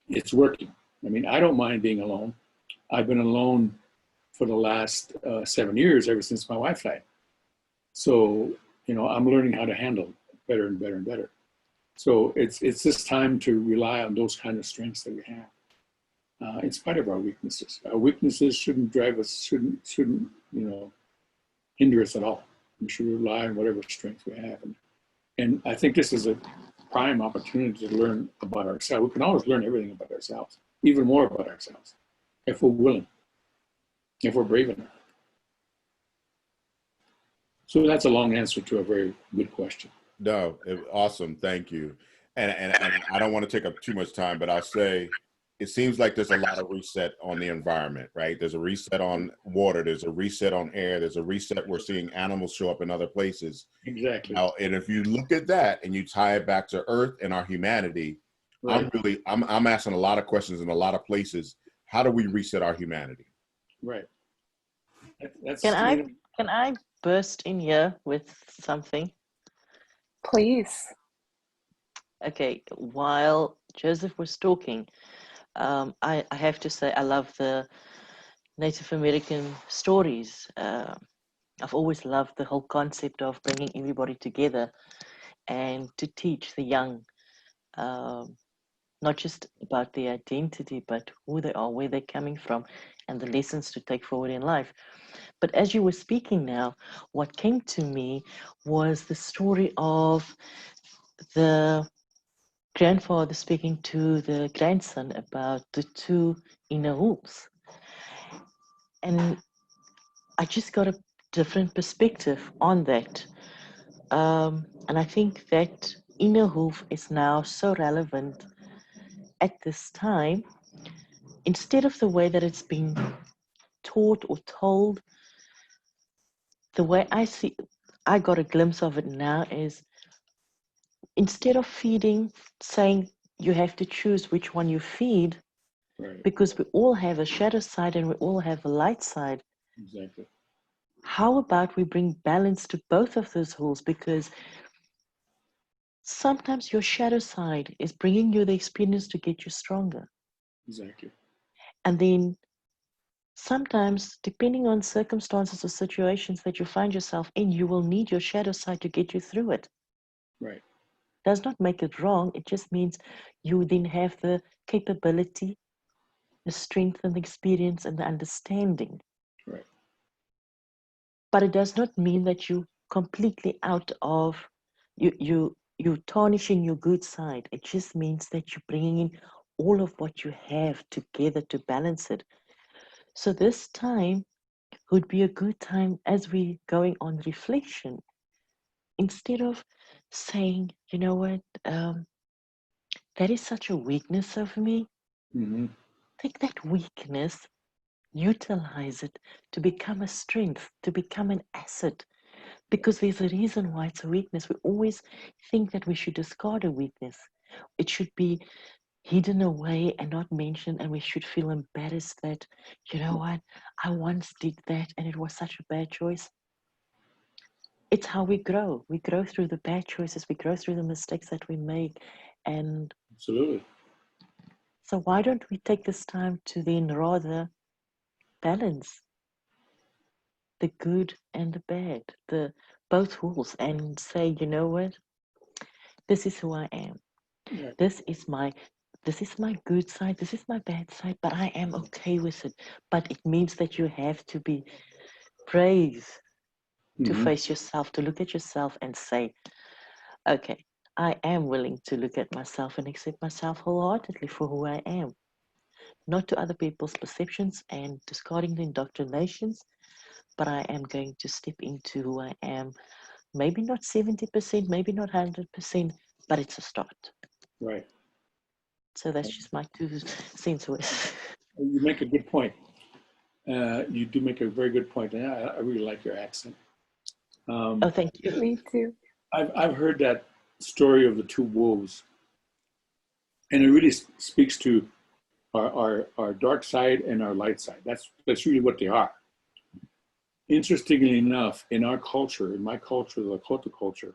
A: It's working. I mean, I don't mind being alone. I've been alone for the last 7 years, ever since my wife died. So, you know, I'm learning how to handle it better and better and better. So it's just time to rely on those kind of strengths that we have, in spite of our weaknesses. Our weaknesses shouldn't drive us, shouldn't you know, hinder us at all. We should rely on whatever strengths we have. And I think this is a prime opportunity to learn about ourselves. We can always learn everything about ourselves, even more about ourselves, if we're willing, if we're brave enough. So that's a long answer to a very good question.
C: No, awesome. Thank you. And I don't want to take up too much time, but I'll say it seems like there's a lot of reset on the environment, right? There's a reset on water. There's a reset on air. There's a reset. We're seeing animals show up in other places.
A: Exactly.
C: Now, and if you look at that and you tie it back to Earth and our humanity,
A: Right.
C: I'm asking a lot of questions in a lot of places. How do we reset our humanity?
A: Right. That's,
D: Can I burst in here with something?
E: Please.
D: Okay, while Joseph was talking, I have to say I love the Native American stories. I've always loved the whole concept of bringing everybody together and to teach the young, not just about their identity, but who they are, where they're coming from, and the lessons to take forward in life. But as you were speaking now, what came to me was the story of the grandfather speaking to the grandson about the two inner wolves. And I just got a different perspective on that. And I think that inner wolf is now so relevant at this time. Instead of the way that it's been taught or told, the way I got a glimpse of it now is instead of feeding, saying you have to choose which one you feed,
A: right.
D: because we all have a shadow side and we all have a light side.
A: Exactly.
D: How about we bring balance to both of those holes? Because sometimes your shadow side is bringing you the experience to get you stronger.
A: Exactly.
D: And then sometimes, depending on circumstances or situations that you find yourself in, you will need your shadow side to get you through it.
A: Right.
D: Does not make it wrong. It just means you then have the capability, the strength and the experience and the understanding.
A: Right.
D: But it does not mean that you completely out of, you tarnishing your good side. It just means that you're bringing in all of what you have together to balance it. So this time would be a good time as we going on reflection. Instead of saying, you know what, that is such a weakness of me.
A: Mm-hmm.
D: Take that weakness, utilize it to become a strength, to become an asset. Because there's a reason why it's a weakness. We always think that we should discard a weakness. It should be hidden away and not mentioned, and we should feel embarrassed that, you know what, I once did that and it was such a bad choice. It's how we grow. We grow through the bad choices, we grow through the mistakes that we make. And
A: Absolutely.
D: so why don't we take this time to then rather balance the good and the bad, the both rules, and say, you know what, this is who I am.
A: Yeah.
D: This is my good side, this is my bad side, but I am okay with it. But it means that you have to be brave to
A: Mm-hmm.
D: face yourself, to look at yourself and say, okay, I am willing to look at myself and accept myself wholeheartedly for who I am, not to other people's perceptions and discarding the indoctrinations, but I am going to step into who I am. Maybe not 70%, maybe not 100%, but it's a start.
A: Right.
D: So that's just my 2 cents worth.
A: You make a good point. You do make a very good point. And I really like your accent.
D: Oh, thank you.
E: Me too.
A: I've heard that story of the two wolves, and it really speaks to our dark side and our light side. That's really what they are. Interestingly enough, in our culture, in my culture, the Lakota culture,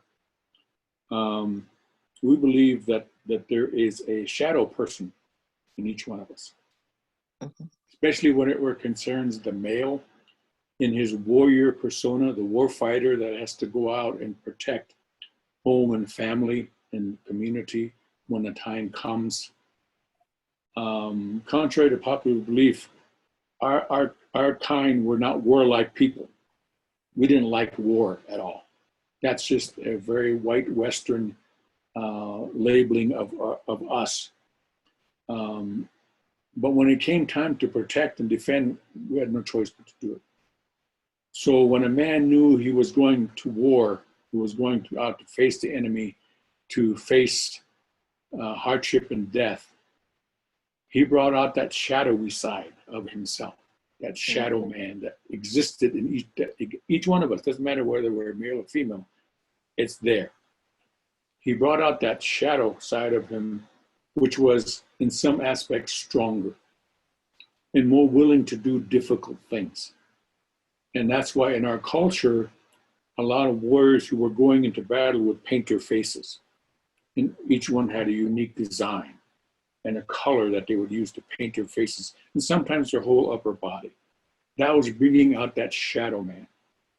A: we believe that there is a shadow person in each one of us,
D: Mhm.
A: especially when it concerns the male in his warrior persona, the war fighter that has to go out and protect home and family and community when the time comes. Contrary to popular belief, our kind were not warlike people. We didn't like war at all. That's just a very white Western labeling of us. But when it came time to protect and defend, we had no choice but to do it. So when a man knew he was going to war, he was going out to face the enemy, to face hardship and death, he brought out that shadowy side of himself, that shadow man that existed in each one of us. Doesn't matter whether we're male or female, it's there. He brought out that shadow side of him, which was in some aspects stronger and more willing to do difficult things. And that's why in our culture, a lot of warriors who were going into battle would paint their faces. And each one had a unique design and a color that they would use to paint their faces, and sometimes their whole upper body. That was bringing out that shadow man,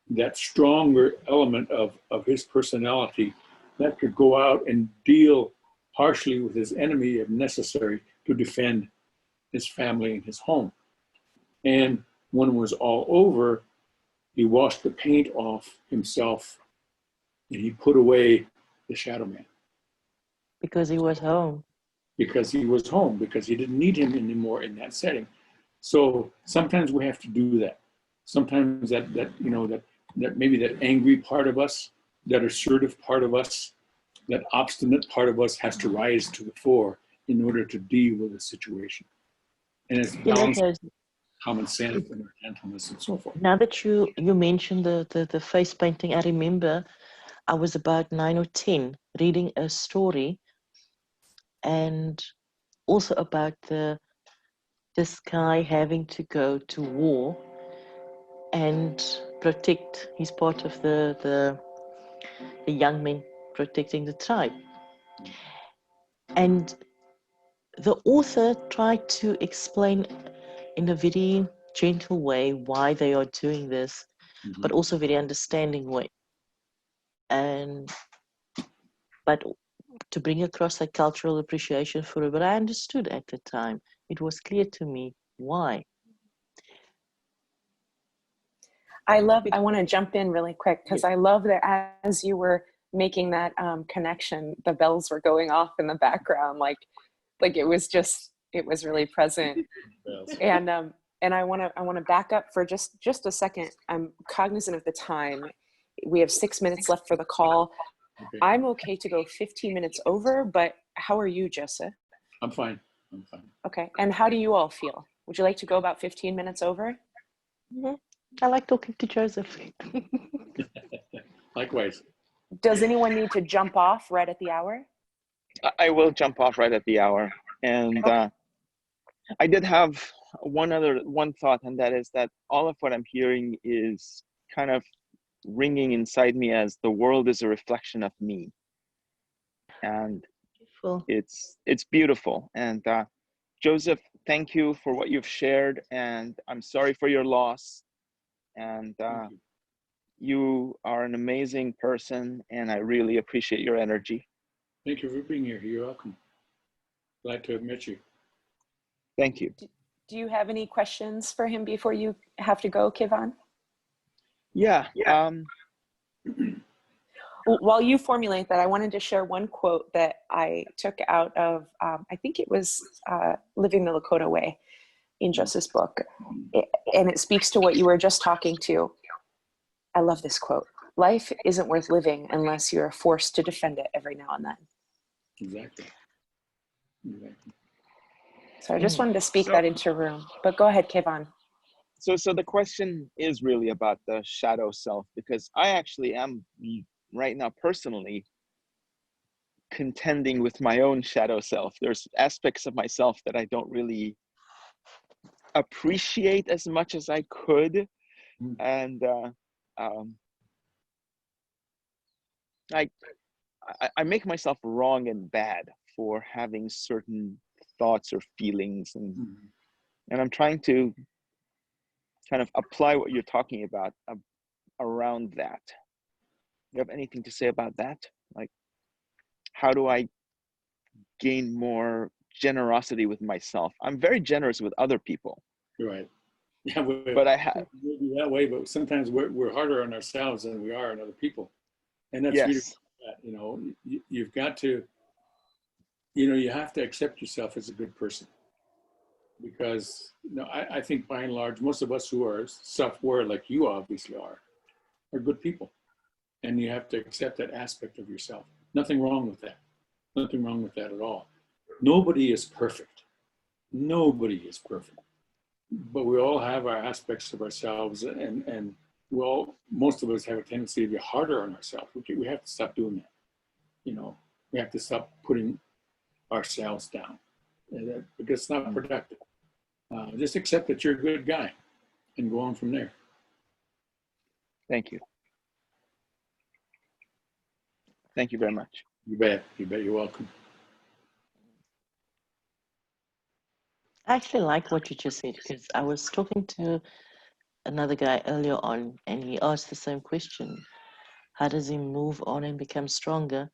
A: that stronger element of his personality that could go out and deal harshly with his enemy if necessary to defend his family and his home. And when it was all over, he washed the paint off himself and he put away the shadow man.
D: Because he was home.
A: Because he was home, because he didn't need him anymore in that setting. So sometimes we have to do that. Sometimes that maybe that angry part of us, that assertive part of us, that obstinate part of us has to rise to the fore in order to deal with the situation. And it's balanced common sense and gentleness and so forth.
D: Now that you mentioned the face painting, I remember I was about 9 or 10 reading a story, and also about this guy having to go to war and protect. He's part of the young men protecting the tribe, and the author tried to explain in a very gentle way why they are doing this, but also very understanding way, but to bring across that cultural appreciation for it. But I understood at the time. It was clear to me why.
E: I want to jump in really quick because I love that as you were making that connection, the bells were going off in the background, like it was really present. And I want to back up for just a second. I'm cognizant of the time. We have 6 minutes left for the call.
A: Okay.
E: I'm okay to go 15 minutes over, but how are you, Joseph?
A: I'm fine.
E: Okay. And how do you all feel? Would you like to go about 15 minutes over?
D: Mm-hmm. I like talking to Joseph.
A: Likewise.
E: Does anyone need to jump off right at the hour?
F: I will jump off right at the hour. And I did have one thought, and that is that all of what I'm hearing is kind of ringing inside me as the world is a reflection of me. And
D: Beautiful.
F: it's beautiful. And Joseph, thank you for what you've shared, and I'm sorry for your loss. And you are an amazing person, and I really appreciate your energy.
A: Thank you for being here. You're welcome. Glad to have met you.
F: Thank you.
E: Do you have any questions for him before you have to go, Kevon?
F: Yeah.
E: While you formulate that, I wanted to share one quote that I took out of, I think it was Living the Lakota Way in Joseph's book. And it speaks to what you were just talking to. I love this quote. Life isn't worth living unless you're forced to defend it every now and then.
A: Exactly.
E: So I just wanted to speak that into room. But go ahead, Kevon.
F: So the question is really about the shadow self, because I actually am right now personally contending with my own shadow self. There's aspects of myself that I don't really appreciate as much as I could, and I make myself wrong and bad for having certain thoughts or feelings, and I'm trying to kind of apply what you're talking about around that. You have anything to say about that? Like, how do I gain more generosity with myself? I'm very generous with other people.
A: You're right. Yeah,
F: but I have
A: that way. But sometimes we're harder on ourselves than we are on other people, and that's really
F: yes.
A: you know, you've got to, you know, you have to accept yourself as a good person, because you know, I think by and large most of us who are self-aware like you obviously are good people, and you have to accept that aspect of yourself. Nothing wrong with that. Nothing wrong with that at all. Nobody is perfect. Nobody is perfect. But we all have our aspects of ourselves, and well, most of us have a tendency to be harder on ourselves. We have to stop doing that. You know, we have to stop putting ourselves down, because it's not productive. Just accept that you're a good guy and go on from there.
F: Thank you. Thank you very much.
A: You bet. You bet. You're welcome.
D: I actually like what you just said, because I was talking to another guy earlier on, and he asked the same question. How does he move on and become stronger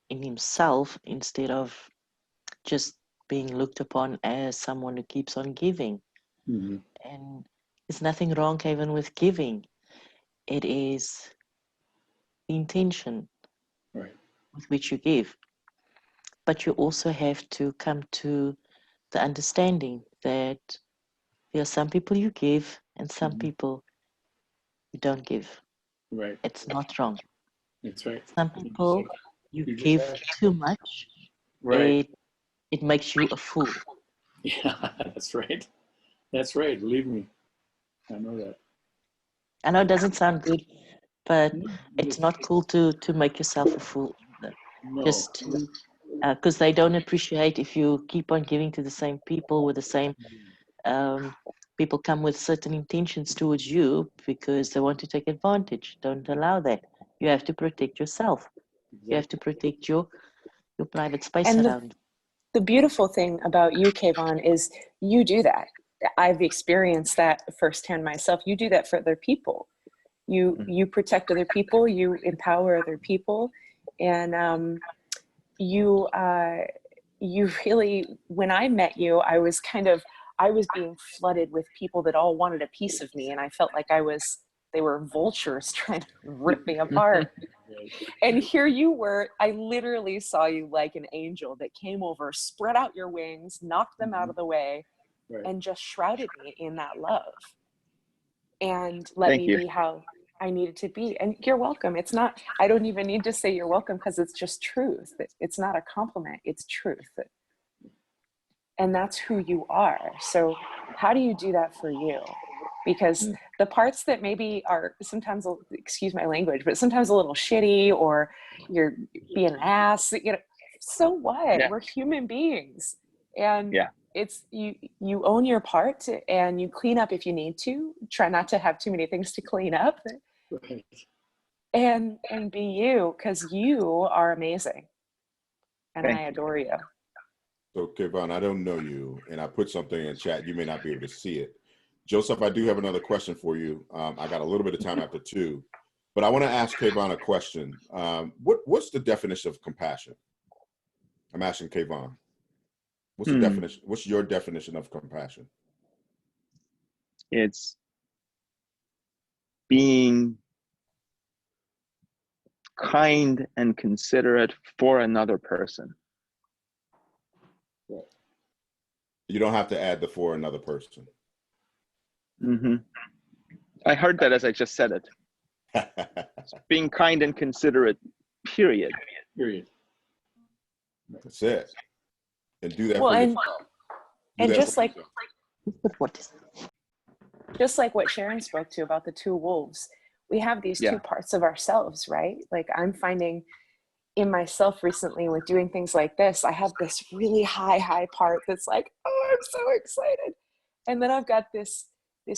D: in himself instead of just being looked upon as someone who keeps on giving?
A: Mm-hmm.
D: And there's nothing wrong, Kevin, with giving. It is the intention
A: Right.
D: with which you give. But you also have to come to the understanding that there are some people you give and some people you don't give.
A: Right.
D: It's not wrong.
A: That's right.
D: Some people you
A: you just
D: give
A: have,
D: too much,
A: right.
D: it makes you a fool.
A: Yeah, that's right. That's right. Believe me, I know that.
D: I know it doesn't sound good, but
A: No,
D: it's not cool to make yourself a fool either.
A: no.
D: Just to because they don't appreciate if you keep on giving to the same people with the same people come with certain intentions towards you because they want to take advantage. Don't allow that. You have to protect yourself. You have to protect your private space
E: And
D: around.
E: the beautiful thing about you, Kayvon, is you do that. I've experienced that firsthand myself. You do that for other people. You protect other people. You empower other people, and you really. When I met you, I was being flooded with people that all wanted a piece of me, and I felt like they were vultures trying to rip me apart. And here you were, I literally saw you like an angel that came over, spread out your wings, knocked them out of the way,
A: Right.
E: and just shrouded me in that love and let
F: Thank
E: me
F: you.
E: be how I needed to be. And you're welcome. It's not, I don't even need to say you're welcome, because it's just truth. It's not a compliment, it's truth. And that's who you are. So how do you do that for you? Because the parts that maybe are sometimes, excuse my language, but sometimes a little shitty, or you're being an ass, you know, so what?
F: Yeah.
E: We're human beings. And
F: Yeah.
E: it's you own your part, and you clean up if you need to. Try not to have too many things to clean up.
A: Right.
E: And be you, because you are amazing. And
F: Thank
E: I
F: you.
E: adore you.
C: So, Kevon, I don't know you, and I put something in chat. You may not be able to see it. Joseph, I do have another question for you. I got a little bit of time after 2, but I want to ask Kevon a question. What's the definition of compassion? I'm asking Kevon. What's the definition? What's your definition of compassion?
F: It's being kind and considerate for another person.
C: You don't have to add the for another person.
F: I heard that as I just said it. Being kind and considerate, period.
A: Period.
C: That's it. And do that
E: Well,
C: for
E: and
C: yourself.
E: and just like
D: What is
E: just like what Sharon spoke to about the two wolves, we have these two parts of ourselves, right? Like I'm finding in myself recently with doing things like this, I have this really high part that's like, oh, I'm so excited. And then I've got this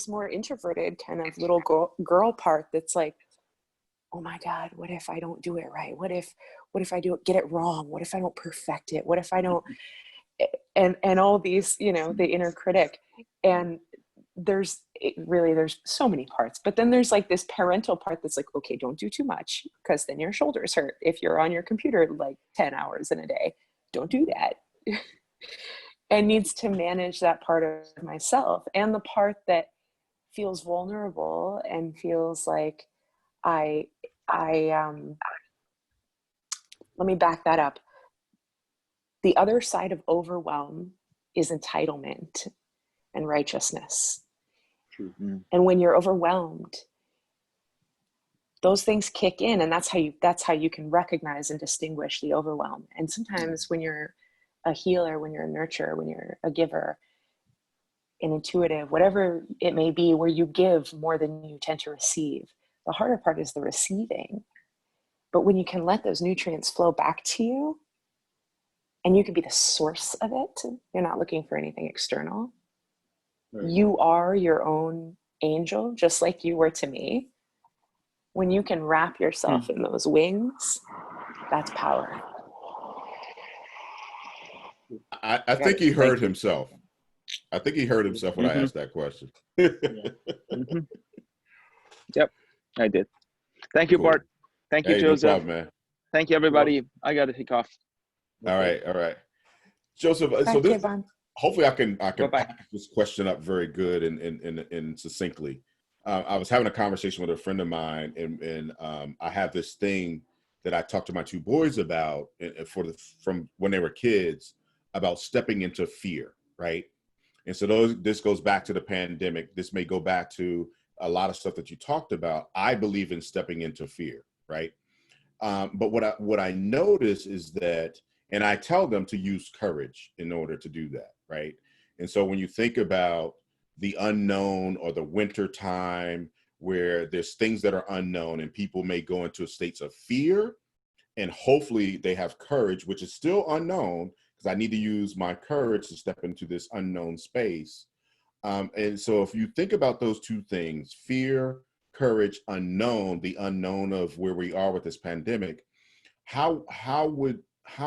E: more introverted kind of little girl part that's like, oh my God, what if I don't do it right? What if I get it wrong? What if I don't perfect it? What if I don't, and all these, you know, the inner critic. And there's so many parts, but then there's like this parental part that's like, okay, don't do too much because then your shoulders hurt if you're on your computer like 10 hours in a day. Don't do that. And needs to manage that part of myself, and the part that feels vulnerable and feels like I let me back that up. The other side of overwhelm is entitlement and righteousness.
F: Mm-hmm.
E: And when you're overwhelmed, those things kick in, and that's how you can recognize and distinguish the overwhelm. And sometimes when you're a healer, when you're a nurturer, when you're a giver, an intuitive, whatever it may be, where you give more than you tend to receive, the harder part is the receiving. But when you can let those nutrients flow back to you, and you can be the source of it, you're not looking for anything external. Right. You are your own angel, just like you were to me. When you can wrap yourself in those wings, that's power.
C: I think he heard himself. I think he heard himself when I asked that question.
F: Yep, I did. Thank you, Bart. Thank you, Joseph.
C: No problem, man.
F: Thank you, everybody. I got to take off.
C: All right. Joseph, so this, hopefully I can package this question up very good and succinctly. I was having a conversation with a friend of mine, and I have this thing that I talked to my two boys about from when they were kids about stepping into fear, right? And so this goes back to the pandemic. This may go back to a lot of stuff that you talked about. I believe in stepping into fear, right? But what I notice is that, and I tell them to use courage in order to do that, right? And so when you think about the unknown or the winter time where there's things that are unknown and people may go into states of fear, and hopefully they have courage, which is still unknown, because I need to use my courage to step into this unknown space. And so if you think about those two things, fear, courage, unknown, the unknown of where we are with this pandemic, how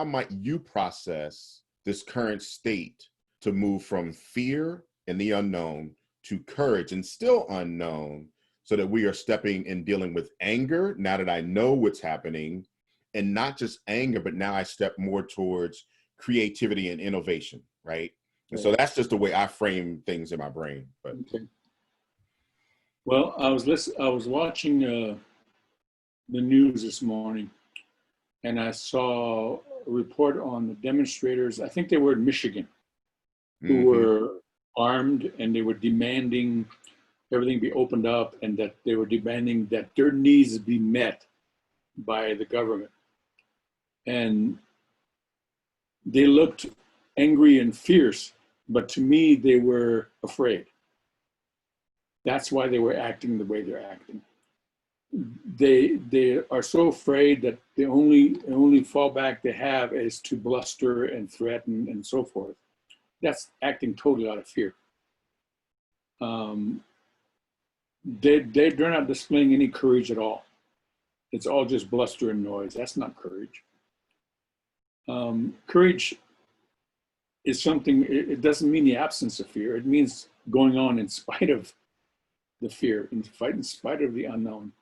C: might you process this current state to move from fear and the unknown to courage and still unknown, so that we are stepping and dealing with anger now that I know what's happening, and not just anger, but now I step more towards creativity and innovation, right? And so that's just the way I frame things in my brain. But
A: okay. Well, I was watching the news this morning, and I saw a report on the demonstrators. I think they were in Michigan, who were armed, and they were demanding everything be opened up, and that they were demanding that their needs be met by the government. And they looked angry and fierce, but to me, they were afraid. That's why they were acting the way they're acting. They are so afraid that the only fallback they have is to bluster and threaten and so forth. That's acting totally out of fear. They're not displaying any courage at all. It's all just bluster and noise. That's not courage. Courage is something, it doesn't mean the absence of fear. It means going on in spite of the fear, in spite of the unknown.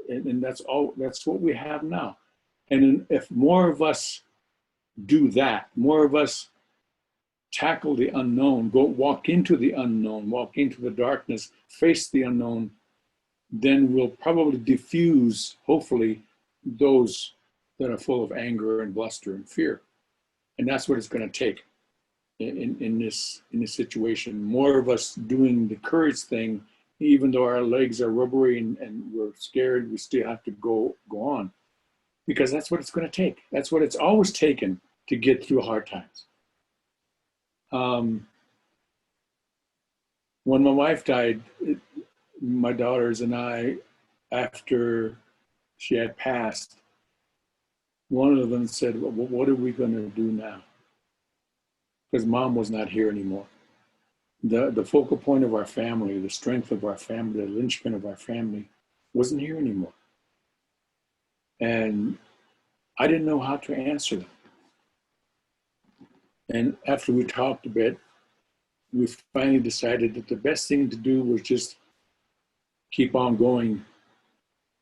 A: And that's what we have now. And if more of us do that, more of us tackle the unknown, walk into the unknown, walk into the darkness, face the unknown, then we'll probably diffuse, hopefully, those that are full of anger and bluster and fear. And that's what it's going to take in this situation. More of us doing the courage thing, even though our legs are rubbery and we're scared, we still have to go on, because that's what it's going to take. That's what it's always taken to get through hard times. When my wife died, my daughters and I, after she had passed, one of them said, well, what are we going to do now? Because mom was not here anymore. The focal point of our family, the strength of our family, the linchpin of our family wasn't here anymore. And I didn't know how to answer them. And after we talked a bit, we finally decided that the best thing to do was just keep on going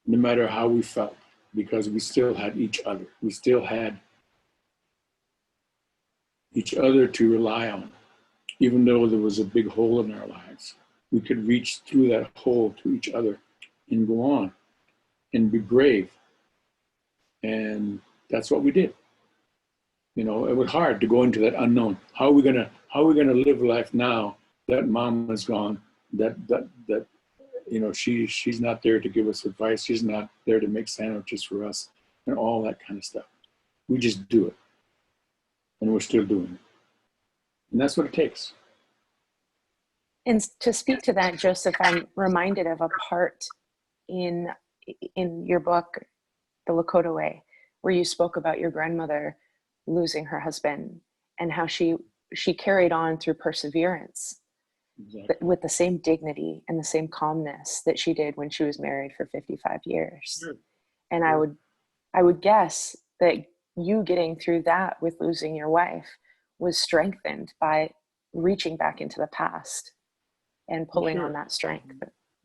A: no matter how we felt, because we still had each other. We still had each other to rely on. Even though there was a big hole in our lives, we could reach through that hole to each other and go on and be brave. And that's what we did. You know, it was hard to go into that unknown. How are we gonna live life now that mom is gone? That you know, she's not there to give us advice. She's not there to make sandwiches for us and all that kind of stuff. We just do it, and we're still doing it, and that's what it takes.
E: And to speak to that, Joseph, I'm reminded of a part in your book, The Lakota Way, where you spoke about your grandmother losing her husband and how she carried on through perseverance. Exactly. With the same dignity and the same calmness that she did when she was married for 55 years. Sure. And sure. I would guess that you getting through that with losing your wife was strengthened by reaching back into the past and pulling sure. on that strength.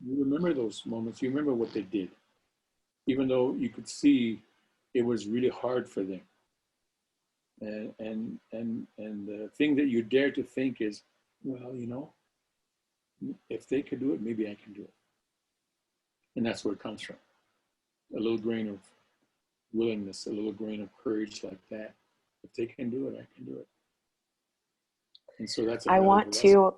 A: You remember those moments. You remember what they did, even though you could see it was really hard for them. And the thing that you dare to think is, well, you know, if they could do it, maybe I can do it. And that's where it comes from. A little grain of willingness, a little grain of courage like that. If they can do it, I can do it. And so that's
E: I want to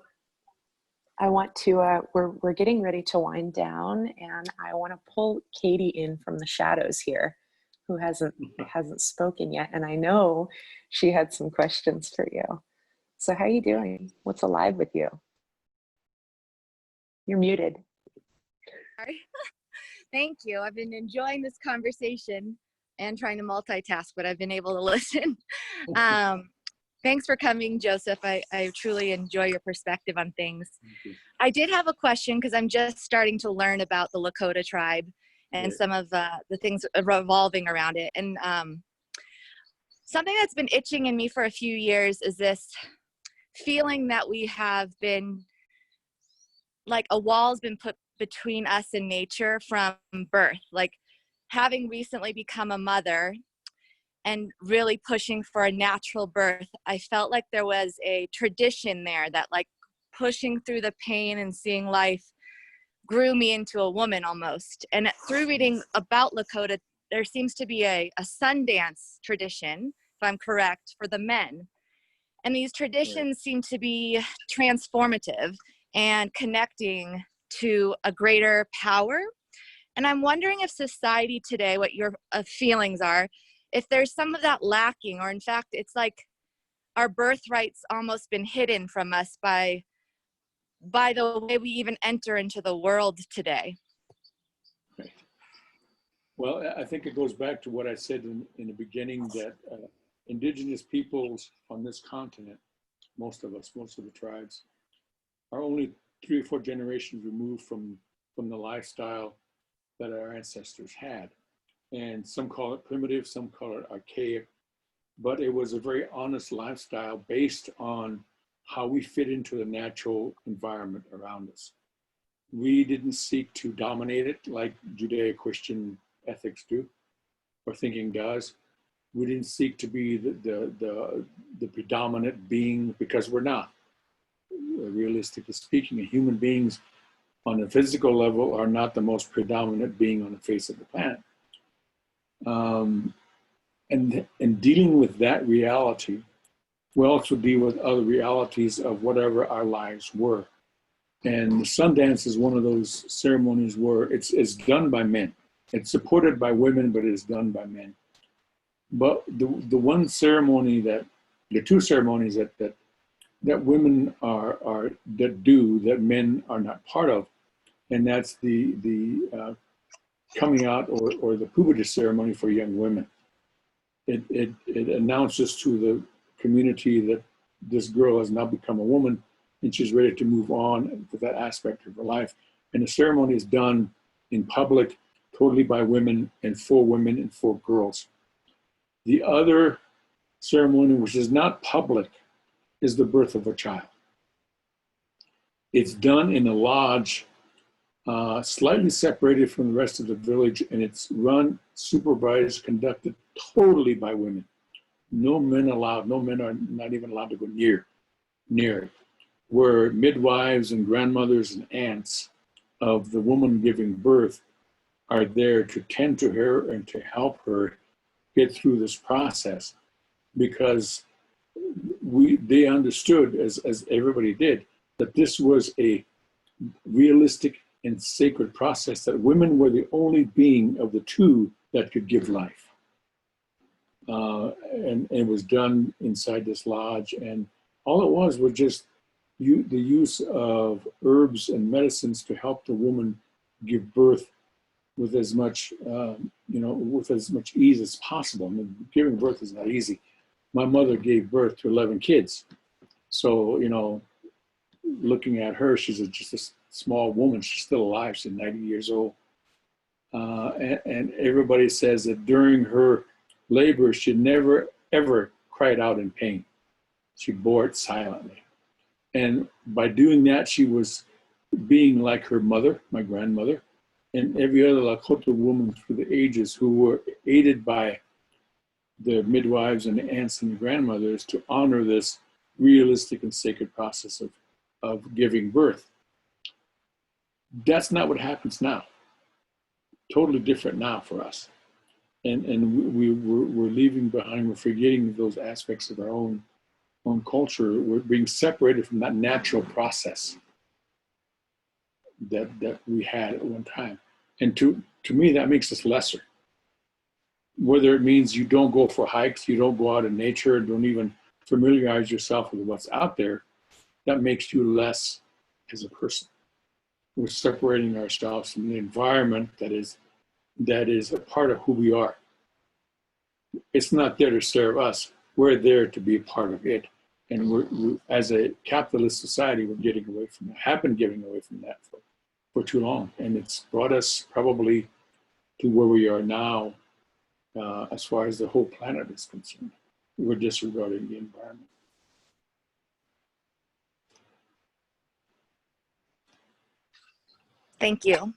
E: we're getting ready to wind down, and I want to pull Katie in from the shadows here, who hasn't spoken yet, and I know she had some questions for you. So how are you doing? What's alive with you? You're muted.
G: Sorry. Thank you. I've been enjoying this conversation and trying to multitask, but I've been able to listen. Thanks for coming, Joseph. I truly enjoy your perspective on things. I did have a question because I'm just starting to learn about the Lakota tribe and some of the things revolving around it. And something that's been itching in me for a few years is this feeling that we have been, like a wall's been put between us and nature from birth. Like having recently become a mother and really pushing for a natural birth, I felt like there was a tradition there that, like, pushing through the pain and seeing life grew me into a woman almost. And through reading about Lakota, there seems to be a Sundance tradition, if I'm correct, for the men. And these traditions seem to be transformative and connecting to a greater power. And I'm wondering if society today, what your feelings are, if there's some of that lacking, or in fact, it's like our birthright's almost been hidden from us by the way we even enter into the world today.
A: Right. Well, I think it goes back to what I said in the beginning, that Indigenous peoples on this continent, most of the tribes, are only 3 or 4 generations removed from the lifestyle that our ancestors had. And some call it primitive, some call it archaic, but it was a very honest lifestyle based on how we fit into the natural environment around us. We didn't seek to dominate it like Judeo-Christian ethics do, or thinking does. We didn't seek to be the predominant being, because we're not. Realistically speaking, human beings on a physical level are not the most predominant being on the face of the planet. And dealing with that reality, we also deal with other realities of whatever our lives were. And the Sundance is one of those ceremonies where it's done by men. It's supported by women, but it's done by men. But the one ceremony the 2 ceremonies that that women are that men are not part of, and that's the coming out or the puberty ceremony for young women. It announces to the community that this girl has now become a woman and she's ready to move on with that aspect of her life. And the ceremony is done in public, totally by women and for girls. The other ceremony, which is not public, is the birth of a child. It's done in a lodge, slightly separated from the rest of the village, and it's run, supervised, conducted totally by women. No men allowed, no men are not even allowed to go near it. Where midwives and grandmothers and aunts of the woman giving birth are there to tend to her and to help her get through this process, because they understood, as everybody did, that this was a realistic and sacred process, that women were the only being of the two that could give life. And it was done inside this lodge, and all it was just the use of herbs and medicines to help the woman give birth with as much, with as much ease as possible. I mean, giving birth is not easy. My mother gave birth to 11 kids. So, looking at her, she's just a small woman. She's still alive. She's 90 years old. And everybody says that during her labor, she never, ever cried out in pain. She bore it silently. And by doing that, she was being like her mother, my grandmother, and every other Lakota woman through the ages who were aided by the midwives and the aunts and the grandmothers to honor this realistic and sacred process of giving birth. That's not what happens now. Totally different now for us. And we're leaving behind, we're forgetting those aspects of our own culture. We're being separated from that natural process that we had at one time. And to me, that makes us lesser. Whether it means you don't go for hikes, you don't go out in nature, don't even familiarize yourself with what's out there, that makes you less as a person. We're separating ourselves from the environment that is a part of who we are. It's not there to serve us. We're there to be a part of it. And we, as a capitalist society, we're getting away from that, have been getting away from that for too long. And it's brought us probably to where we are now, as far as the whole planet is concerned. We're disregarding the environment.
G: Thank you.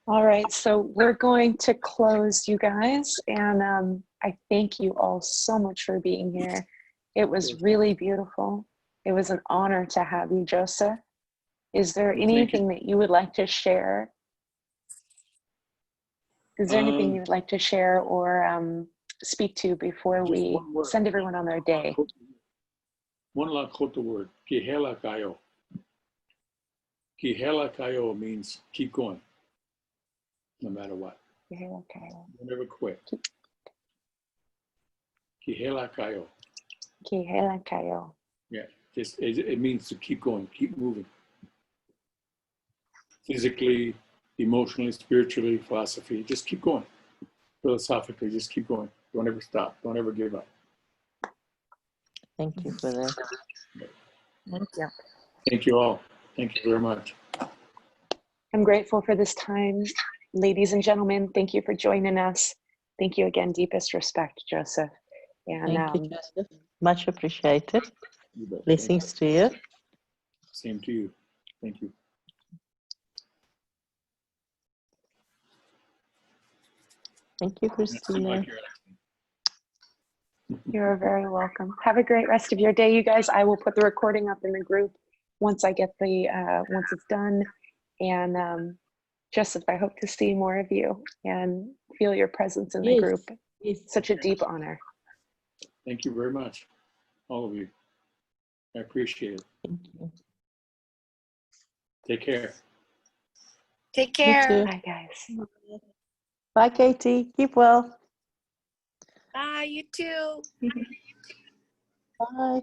E: All right, so we're going to close, you guys, and I thank you all so much for being here. It was really beautiful. It was an honor to have you, Joseph. Is there anything that you would like to share? Is there anything you would like to share or speak to before we send everyone on their day?
A: One Lakota word, Kihela Kayo. Kihela Kayo means keep going, no matter what.
E: Kihela Kayo.
A: Don't ever quit. Kihela Kayo.
E: Kihela Kayo.
A: Yeah, it means to keep going, keep moving. Physically, emotionally, spiritually, philosophy, just keep going. Philosophically, just keep going. Don't ever stop. Don't ever give up.
D: Thank you for that.
G: Thank you.
A: Thank you all. Thank you very much.
E: I'm grateful for this time. Ladies and gentlemen, thank you for joining us. Thank you again. Deepest respect, Joseph. And
D: Thank you, Joseph. Much appreciated.
A: You bet.
D: Blessings to you.
A: Same to you. Thank you.
D: Thank you, Christina.
E: you're very welcome. Have a great rest of your day, you guys. I will put the recording up in the group once I get the once it's done. And Joseph, I hope to see more of you and feel your presence in the group. It's such a deep honor.
A: Thank you very much, all of you. I appreciate it.
D: Thank you.
A: Take care.
G: Take care.
E: Bye, guys.
D: Bye, Katie. Keep well.
G: Bye, you too.
D: Bye.